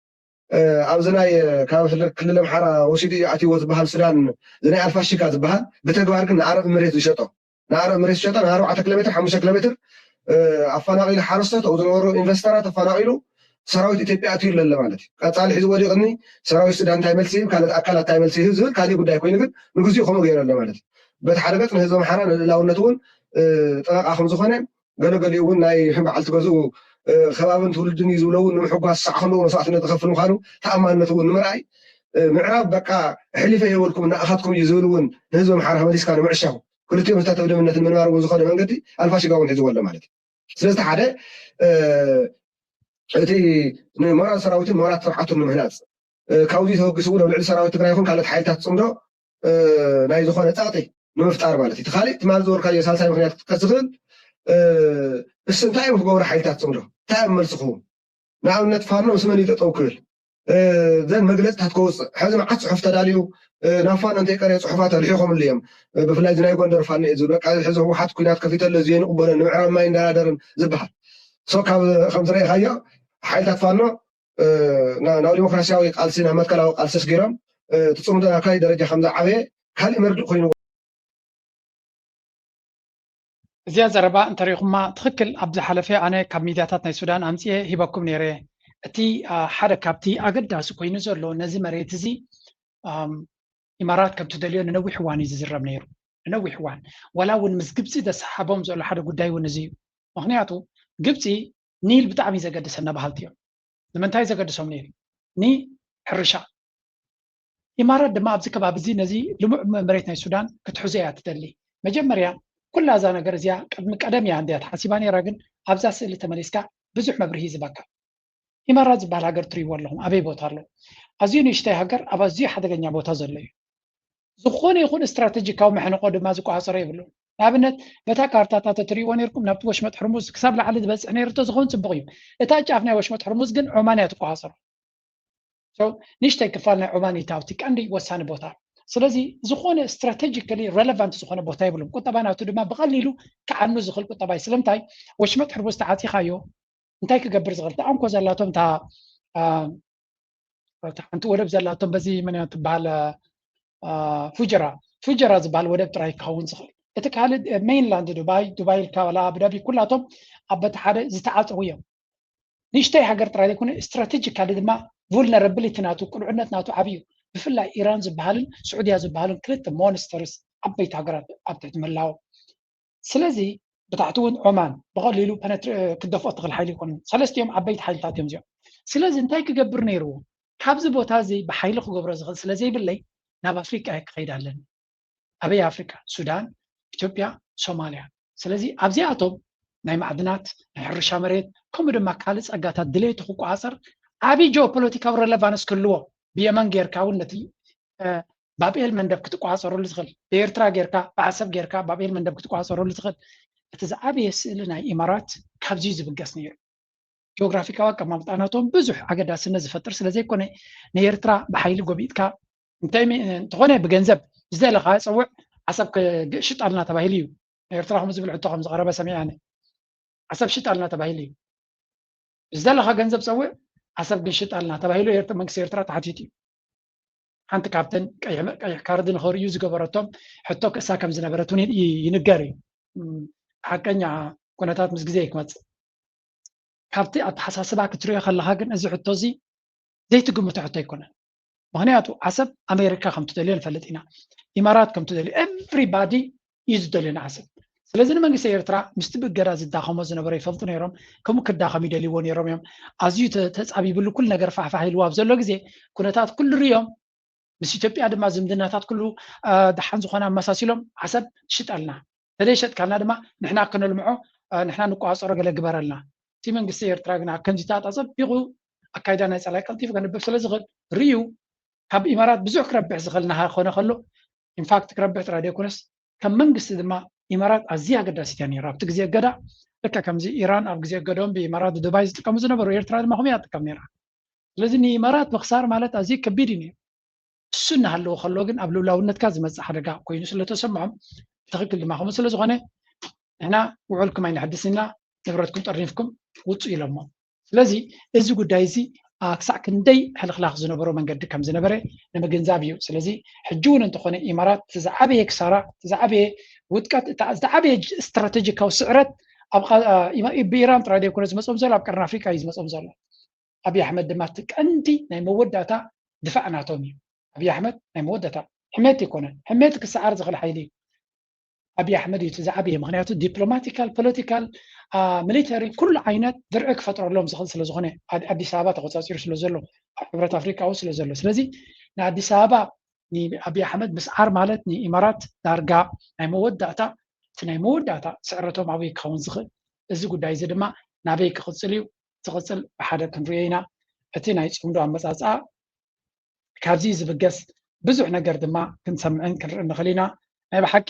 أبزناي كان كل محرة وشيدي أتي وزبها السودان زناي ألف شيكات بها بتجوار كنا عرب مريت يشطو نعرف مريت يشطو نعرف 10 كيلومتر 5 كيلومتر أفناقيل حرسته أو زنورو إنفسترات أفناقيلو سراويت إثيوبيا أتير لله مالتي قطع الحزب ودي غني سراويت السودان تايمل سيم كانت أكلت تايمل سيم زول كادي بدأ يكون يقول نقصي خمو غير لله مالتي بتحركت من هذا محرة لو نتون طلع أخم زخنة قالوا يقول ناي حب على تجازو خبابن تولدني يزولون محبا الصحنو وصاحنا تخفلوا خانو تأمل نتون مرأي معراب بقى حلفة يقولكم إن أخذكم يزولون هذا محرة ماليس كانوا معشوا كل تيم استاتوا من المنوار وزخنة من قدي ألفاش قاون هذا ولا مالتي سلسلة حدا تي مرة سراويت مرة طرحتهم من هناك كاودي توقسون ولا سراويت تقرأ يكون كانت حيلتها تصمدوا ناي زخنة تعطي نمفتار مالتي تخالي تمال زور كاي سالساي مخنيات كسخن السنتايم فوق حيلتها تصمدوا تأمل سخون نعم نتفاهمنا وسمني تطوكل ذن مجلس هتكوس حزم عاد صحف تداليو نافان أنت كاري صحفات الحيخهم اليوم بفلاي زناي قندر فاني إذا بقى الحزم هو حد كينات كفيت الذين قبنا نعرف ما يندرن زبحة سوق خمس رأي هيا حيلتها تفاهمنا ناو ديمقراطية قال سينا متكلا وقال سسجرام تصمدنا كاي درجة خمسة عبية هل مرد خوينو زياد زربا انت ريقما تخكل عبد الحلفي انا كميدياتات السودان امسيه هبكم نيري اتي حدا كابتي اقداس كوينو زلو نزي مريت زي امارات كبت دليو نوي حواني زرب نيرو نوي حوان ولا ون مسجبسي ده سحابهم زلو حدا قداي ونزي مخنياتو جبتي نيل بتاعمي زقدسنا بحالتيو لمن تاي زقدسهم نيل ني حرشا امارات دما ابزي كبابزي نزي لمع مريتنا السودان كتحزيات تدلي مجمريا كل هذا نجار زيا قدم يا عندي حسيباني راجل أبزاس اللي تمارسكا بزح مبرهي زباكا ኢማራት ዝበሃል ሃገር ትሪእዎ ኣለኹም ኣበይ ቦታ ኣሎ ኣዝዩ ንእሽተይ ሃገር ኣብ ኣዝዩ ሓደገኛ ቦታ ዘሎ እዩ ዝኾነ ይኹን ስትራቴጂካዊ መሕንቆ ድማ ዝቋፀረ ይብሉ ንኣብነት በታ ካርታታት እትሪእዎ ነርኩም ናብቲ ወሽመጥ ሕርሙዝ ክሳብ ላዕሊ ዝበፅሕ ነይሩ ዝኸውን ፅቡቅ እዩ እታ ጫፍ ናይ ወሽመጥ ሕርሙዝ ግን ዑማን እያ ትቋፀሮ ንእሽተይ ክፋል ናይ ዑማን ይታውቲ ቀንዲ ወሳኒ ቦታ ስለዚ ዝኾነ ስትራቴጂካሊ ሬሌቫንት ዝኾነ ቦታ ይብሉም ቁጠባ ናቱ ድማ ብቐሊሉ ክዓኑ ዝኽእል ቁጠባ እዩ ስለምንታይ ወሽመጥ ሕርሙዝ ተዓፂኻዮ እንታይ ክገብር ዝኽእል ተኣንኮ ዘላቶም ሓንቲ ወደብ ዘላቶም በዚ መን ትበሃል ፉጀራ ዝበሃል ወደብ ጥራይ ክኸውን ዝኽእል እቲ ካልእ ሜይንላንድ ዱባይ ኢልካ ወላ አቡዳቢ ኩላቶም ኣብ በቲ ሓደ ዝተዓፀው እዮም ንእሽተይ ሃገር ጥራይ ዘይኮነ ስትራቴጂካሊ ድማ vulnerability ናቱ ቁልዕነት ናቱ ዓብዩ ብፍላይ ኢራን ዝበሃልን ስዑድያ ዝበሃልን ክልተ ሞንስተርስ ዓበይቲ ሃገራት ኣብ ትሕቲ ምላው ስለዚ ብታሕቲ እውን ዑማን ብቐሊሉ ክደፍኦ ትኽእል ሓይሊ ይኮኑ ሰለስቲኦም ዓበይቲ ሓይልታት እዮም እዚኦም ስለዚ እንታይ ክገብር ነይሩ ካብዚ ቦታ እዚ ብሓይሊ ክገብሮ ዝኽእል ስለዘይብለይ ናብ ኣፍሪቃ ክኸይድ ኣለኒ ኣበይ ኣፍሪቃ ሱዳን ኢትዮጵያ ሶማልያ ስለዚ ኣብዚኣቶም ናይ ማዕድናት ናይ ሕርሻ መሬት ከምኡ ድማ ካልእ ፀጋታት ድሌቱ ክቋፀር ዓብይ ጂኦፖለቲካዊ ሬሌቫንስ ክህልዎ ብየመን ጌርካ እውን ነቲ ባብኤል መንደብ ክትቋፀረሉ ዝኽእል ብኤርትራ ጌርካ ብዓሰብ ጌርካ ባብኤል መንደብ ክትቋፀረሉ ዝኽእል እቲ ዝዓበየ ስእሊ ናይ ኢማራት ካብዚ ዝብገስ ነይሩ ጂኦግራፊካዊ ኣቀማምጣ ናቶም ብዙሕ ኣገዳስነት ዝፈጥር ስለዘይኮነ ንኤርትራ ብሓይሊ ጎቢጥካ እንተኾነ ብገንዘብ ዝደለካ ፀውዕ ዓሰብ ሽጣልና ተባሂሉ እዩ ኤርትራ ከምኡ ዝብል ሕቶ ከም ዝቐረበ ሰሚዐ ኣነ ዓሰብ ሽጣልና ተባሂሉ እዩ ዝደለካ ገንዘብ ፀውዕ ዓሰብ ግን ሽጣልና ተባሂሉ መንግስቲ ኤርትራ ተሓቲቱ እዩ ሓንቲ ካብተን ቀይሕ ካርዲ ንኸርእዩ ዝገበረቶም ሕቶ ክእሳ ከም ዝነበረት እውን ይንገር እዩ ሓቀኛ ኩነታት ምስ ግዜ ክመፅእ ካብቲ ኣተሓሳስባ ክትሪኦ ከለካ ግን እዚ ሕቶ እዚ ዘይትግምቶ ሕቶ ኣይኮነን ምክንያቱ ዓሰብ ኣሜሪካ ከም ትደልዮ ንፈልጥ ኢና ኢማራት ከም ትደልዮ ኤቭሪባዲ እዩ ዝደልዮና ዓሰብ ስለዚ ንመንግስቲ ኤርትራ ምስቲ ብገዳ ዝዳኸሞ ዝነበረ ይፈልጡ ነይሮም ከምኡ ክዳኸም ይደልይዎ ነይሮም እዮም ኣዝዩ ተፃቢብሉ ኩሉ ነገር ፋሕፋሕ ኢልዎ ኣብ ዘሎ ግዜ ኩነታት ኩሉ ርዮም ምስ ኢትዮጵያ ድማ ዝምድናታት ኩሉ ድሓን ዝኾነ ኣመሳሲሎም ዓሰብ ሽጠልና ተደይሸጥካልና ድማ ንሕና ክነልምዖ ንሕና ንቋፀሮ ገለ ግበረልና እቲ መንግስቲ ኤርትራ ግን ኣብ ከምዚታት ኣፀቢቑ ኣካይዳ ናይ ፀላይ ቀልጢፉ ከንብብ ስለ ዝኽእል ርዩ ካብ ኢማራት ብዙሕ ክረብሕ ዝኽእል ናኾነ ከሎ ኢንፋክት ክረብሕ ጥራይ ደይኮነስ ከም መንግስቲ ድማ ኢማራት ኣዝያ ኣገዳሲት እያ ነይራ ኣብቲ ግዜ ገዳ ልካ ከምዚ ኢራን ኣብ ግዜ ገዶም ብኢማራት ዱባይ ዝጥቀሙ ዝነበሩ ኤርትራ ድማ ከምኡ እያ ትጥቀም ነይራ ስለዚ ንኢማራት ምኽሳር ማለት ኣዝዩ ከቢድ እዩ ነይሩ እሱ እናሃለዎ ከሎ ግን ኣብ ልውላውነትካ ዝመፅእ ሓደጋ ኮይኑ ስለተሰምዖም ትኽክል ድማ ከምኡ ስለዝኾነ ንሕና ውዕልኩም ኣይንሕድስና ንብረትኩም ጠሪፍኩም ውፅኡ ኢሎሞ ስለዚ እዚ ጉዳይ እዚ ክሳዕ ክንደይ ሕልክላኽ ዝነበሮ መንገዲ ከም ዝነበረ ንምግንዛብ እዩ ስለዚ ሕጂ እውን እንተኾነ ኢማራት ዝዓበየ ክሳራ ዝዓበየ ውድቀት ዝዓበየ ስትራቴጂካዊ ስዕረት ብኢራን ጥራይ ዘይኮነ ዝመፆም ዘሎ ኣብ ቀርኒ ኣፍሪቃ እዩ ዝመፆም ዘሎ ኣብይ ኣሕመድ ድማ እቲ ቀንዲ ናይ መወዳእታ ድፋዕ ናቶም እዩ ኣብይ ኣሕመድ ናይ መወዳእታ ሕሜት ይኮነን ሕሜት ክሰዓር ዝኽእል ሓይሊ እዩ ኣብይ ኣሕመድ እዩ ዝዓበየ ምክንያቱ ዲፕሎማቲካል ፖለቲካል ሚሊተሪ ኩሉ ዓይነት ድርዒ ክፈጥረሎም ዝኽእል ስለዝኾነ ኣዲስ ኣበባ ተቆፃፂሩ ስለዘሎ ሕብረት ኣፍሪቃ ው ስለዘሎ ስለዚ ንኣዲስ ኣበባ ንኣብይ ኣሕመድ ምስዓር ማለት ንኢማራት ዳርጋ ናይ መወዳእታ እቲ ናይ መወዳእታ ስዕረቶም ኣበይ ክኸውን ዝኽእል እዚ ጉዳይ እዚ ድማ ናበይ ክቕፅል እዩ ዝቕፅል ብሓደ ክንሪኦ ኢና እቲ ናይ ፅምዶ ኣመፃፅኣ ካብዚ ዝብገስ ብዙሕ ነገር ድማ ክንሰምዕን ክንርኢ ንኽእል ኢና ናይ ብሓቂ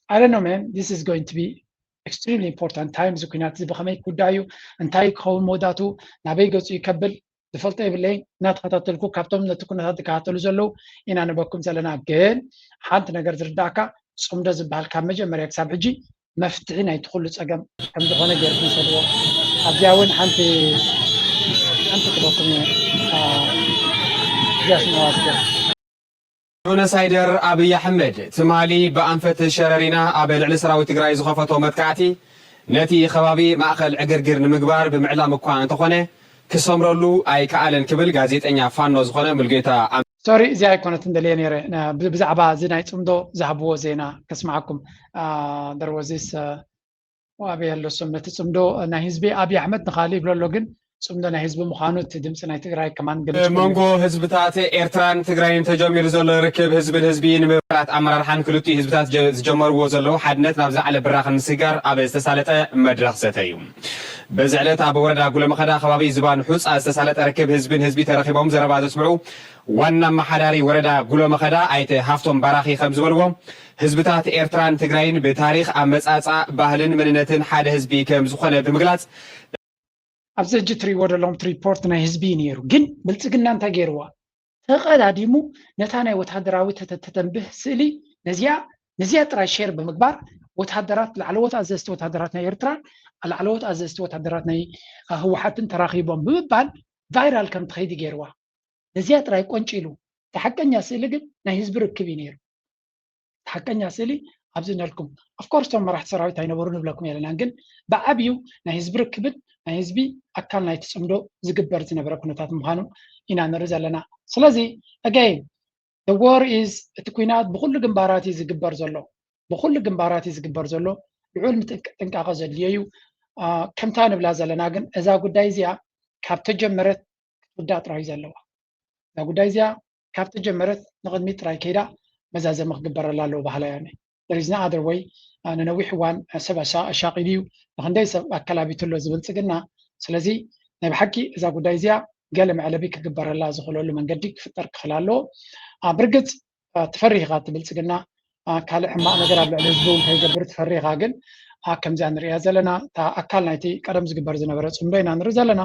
I don't know man this is going to be extremely important times ኩናት እዚ ብኸመይ ጉዳዩ እንታይ ክኸውን መወዳቱ ናበይ ገፁ ይከብል ዝፈልጦ የብለይ እናተኸታተልኩ ካብቶም ነቲ ኩነታት ዝከታተሉ ዘለው ኢና ንበኩም ዘለና ግን ሓንቲ ነገር ዝርዳእካ ፅምዶ ዝበሃል ካብ መጀመርያ ክሳብ ሕጂ መፍትሒ ናይቲ ኩሉ ፀገም ከም ዝኾነ ጌርኩም ሰድዎ ኣብዚያ እውን ሓንቲ ክበኩም ዚያስነዋስ ጆኖሳይደር ኣብይ ኣሕመድ ትማሊ ብኣንፈት ሸረሪና ኣብ ልዕሊ ሰራዊት ትግራይ ዝኸፈቶ መጥቃዕቲ ነቲ ከባቢ ማእኸል ዕግርግር ንምግባር ብምዕላም እኳ እንተኾነ ክሰምረሉ ኣይከኣለን ክብል ጋዜጠኛ ፋኖ ዝኾነ ሙልጌታ ሶሪ እዚኣ ኣይኮነትን ደልየ ነይረ ብዛዕባ እዚ ናይ ፅምዶ ዝሃብዎ ዜና ከስማዓኩም ደርወዚስ ዋበይ ኣሎ ሶም ነቲ ፅምዶ ናይ ህዝቢ ኣብይ ኣሕመድ ንኻሊ ይብሎ ኣሎ ግን ጽምዶ ናይ ህዝቢ ምዃኑ እቲ ድምፂ ናይ ትግራይ ከማን መንጎ ህዝብታት ኤርትራን ትግራይን ተጀሚሩ ዘሎ ርክብ ህዝብን ህዝቢ ንምብራት ኣመራርሓን ክልቲኡ ህዝብታት ዝጀመርዎ ዘለዉ ሓድነት ናብ ዝዓለ ብራኽ ምስጋር ኣብ ዝተሳለጠ መድረኽ ዘተ እዩ በዚ ዕለት ኣብ ወረዳ ጉለመኸዳ ከባቢ ዝባን ሑፃ ዝተሳለጠ ርክብ ህዝብን ህዝቢ ተረኺቦም ዘረባ ዘስምዑ ዋና መሓዳሪ ወረዳ ጉለመኸዳ ኣይተ ሃፍቶም ባራኺ ከም ዝበልዎ ህዝብታት ኤርትራን ትግራይን ብታሪኽ ኣመፃፃ ባህልን መንነትን ሓደ ህዝቢ ከም ዝኾነ ብምግላጽ ኣብዚ ሕጂ ትሪእዎ ዘለኹም ሪፖርት ናይ ህዝቢ ነይሩ ግን ብልፅግና እንታይ ገይርዋ ተቐዳዲሙ ነታ ናይ ወታደራዊ ተተንብህ ስእሊ ነዚያ ጥራይ ሼር ብምግባር ወታደራት ላዕለዎት ኣዘዝቲ ወታደራት ናይ ኤርትራን ላዕለዎት ኣዘዝቲ ወታደራት ናይ ህወሓትን ተራኺቦም ብምባል ቫይራል ከም ትኸይዲ ገይርዋ ነዚያ ጥራይ ቆንጪሉ ተሓቀኛ ስእሊ ግን ናይ ህዝቢ ርክብ እዩ ነይሩ ተሓቀኛ ስእሊ ኣብዚ ነልኩም ኣፍኮርስ ቶም መራሕቲ ሰራዊት ኣይነበሩ ንብለኩም የለና ግን ብዓብዩ ናይ ህዝቢ ርክብን ናይ ህዝቢ ኣካል ናይ ትፅምዶ ዝግበር ዝነበረ ኩነታት ምዃኑ ኢና ንርኢ ዘለና ስለዚ again the war is እቲ ኩናት ብኩሉ ግንባራት እዩ ዝግበር ዘሎ ብኩሉ ግንባራት እዩ ዝግበር ዘሎ ልዑል ጥንቃቐ ዘድልዮ እዩ ከምታ ንብላ ዘለና ግን እዛ ጉዳይ እዚኣ ካብ ተጀመረት ክትውዳእ ጥራይ ዘለዋ እዛ ጉዳይ እዚኣ ካብ ተጀመረት ንቅድሚት ጥራይ ከይዳ መዛዘመ ክግበረላ ኣለዎ ባህላዊ there is no other way ነነዊሕ እዋን ሰብ ኣሻቒል እዩ ንክንደይ ሰብ ኣከላቢትሎ ዝብልፅግና ስለዚ ናይ ብሓቂ እዛ ጉዳይ እዚኣ ገለ መዕለቢ ክግበረላ ዝኽእለሉ መንገዲ ክፍጠር ክኽእል ኣለዎ ብርግፅ ተፈሪኻ ትብልፅግና ካልእ ሕማቕ ነገር ኣብ ልዕሊ ህዝቢ እውን ከይገብር ተፈሪኻ ግን ከምዚኣ ንሪኣ ዘለና እታ ኣካል ናይቲ ቀደም ዝግበር ዝነበረ ፅምዶ ኢና ንርኢ ዘለና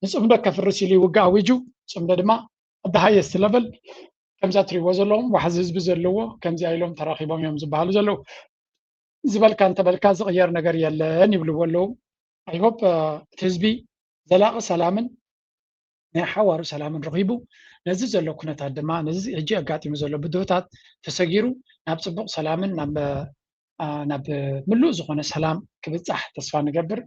ንፅምዶ ከፍርስ ኢሉ ይውግእ ኣዊጁ ፅምዶ ድማ ኣብ ሃየስት ለቨል ከምዛ ትሪእዎ ዘለዎም ዋሕዚ ህዝቢ ዘለዎ ከምዚኣ ኢሎም ተራኺቦም እዮም ዝበሃሉ ዘለዉ ዝበልካ እንተበልካ ዝቕየር ነገር የለን ይብልዎ ኣለዉ ኣይሆፕ እቲ ህዝቢ ዘላቒ ሰላምን ናይ ሓዋሩ ሰላምን ረኺቡ ነዚ ዘሎ ኩነታት ድማ ነዚ ሕጂ ኣጋጢሙ ዘሎ ብድሆታት ተሰጊሩ ናብ ፅቡቕ ሰላምን ናብ ምሉእ ዝኾነ ሰላም ክብፃሕ ተስፋ ንገብር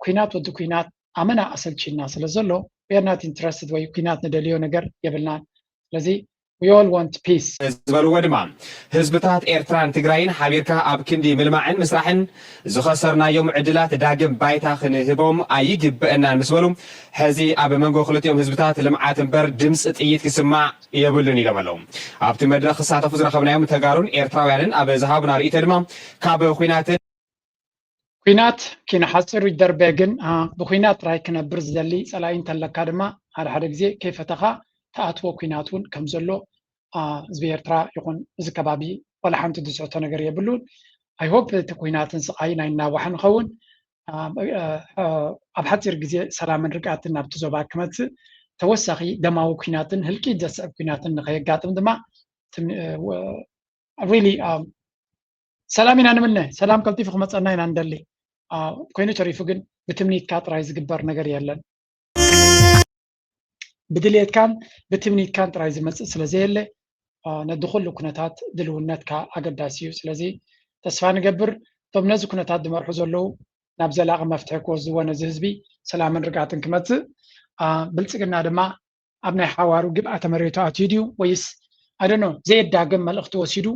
ኩናት ወዲ ኩናት ኣመና ኣሰልቺና ስለ ዘሎ we are not interested ወይ ኩናት ንደልዮ ነገር የብልናን ስለዚ we all want peace ዝበልዎ ድማ ህዝብታት ኤርትራን ትግራይን ሓቢርካ ኣብ ክንዲ ምልማዕን ምስራሕን ዝኸሰርናዮም ዕድላት ዳግም ባይታ ክንህቦም ኣይግብአናን ምስ በሉ ሕዚ ኣብ መንጎ ክልቲኦም ህዝብታት ልምዓት እምበር ድምፂ ጥይት ክስማዕ የብሉን ኢሎም ኣለዉ ኣብቲ መድረኽ ክሳተፉ ዝረኸብናዮም ተጋሩን ኤርትራውያንን ኣብ ዝሃቡና ርእይቶ ድማ ካብ ኩናት ኪነሓፅር ይደርበ ግን ብኩናት ጥራይ ክነብር ዝደሊ ፀላኢ እንተለካ ድማ ሓደ ግዜ ከይፈተኻ ተኣትዎ ኩናት እውን ከም ዘሎ ህዝቢ ኤርትራ ይኹን እዚ ከባቢ ወላ ሓንቲ ዝስዕቶ ነገር የብሉን ኣይሆፕ እቲ ኩናትን ስቃይን ኣይናዋሕ ንኸውን ኣብ ሓፂር ግዜ ሰላምን ርግኣትን ናብቲ ዞባ ክመፅእ ተወሳኺ ደማዊ ኩናትን ህልቂት ዘስዕብ ኩናትን ንኸየጋጥም ድማ ሪሊ ሰላም ኢና ንምነ ሰላም ቀልጢፉ ክመፀና ኢና ንደሊ ኮይኑ ተሪፉ ግን ብትምኒትካ ጥራይ ዝግበር ነገር የለን ብድልየትካን ብትምኒትካን ጥራይ ዝመፅእ ስለዘየለ ነዲ ኩሉ ኩነታት ድልውነትካ ኣገዳሲ እዩ ስለዚ ተስፋ ንገብር እቶም ነዚ ኩነታት ዝመርሑ ዘለዉ ናብ ዘላቒ መፍትሒ ክወስድዎ ነዚ ህዝቢ ሰላምን ርግኣትን ክመፅእ ብልፅግና ድማ ኣብ ናይ ሓዋሩ ግብኣተ መሬቱ ኣትዩ ድዩ ወይስ ኣደኖ ዘየዳግም መልእኽቲ ወሲዱ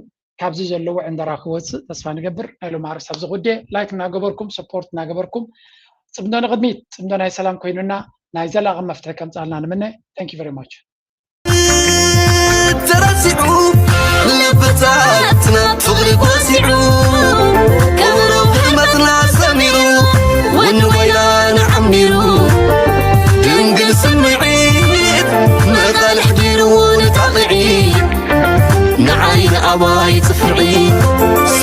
ካብዚ ዘለዎ ዕንደራ ክወፅእ ተስፋ ንገብር ናይ ሎማ ርእሲ ኣብዚ ጉዳይ ላይክ እናገበርኩም ሰፖርት እናገበርኩም ፅምዶ ንቅድሚት ፅምዶ ናይ ሰላም ኮይኑና ናይ ዘላቒ መፍትሒ ከምፃልና ንምነ ታንክ ዩ ቨሪ ማች ተረሲዑ ልብታትና ፍቕሪ ወሲዑ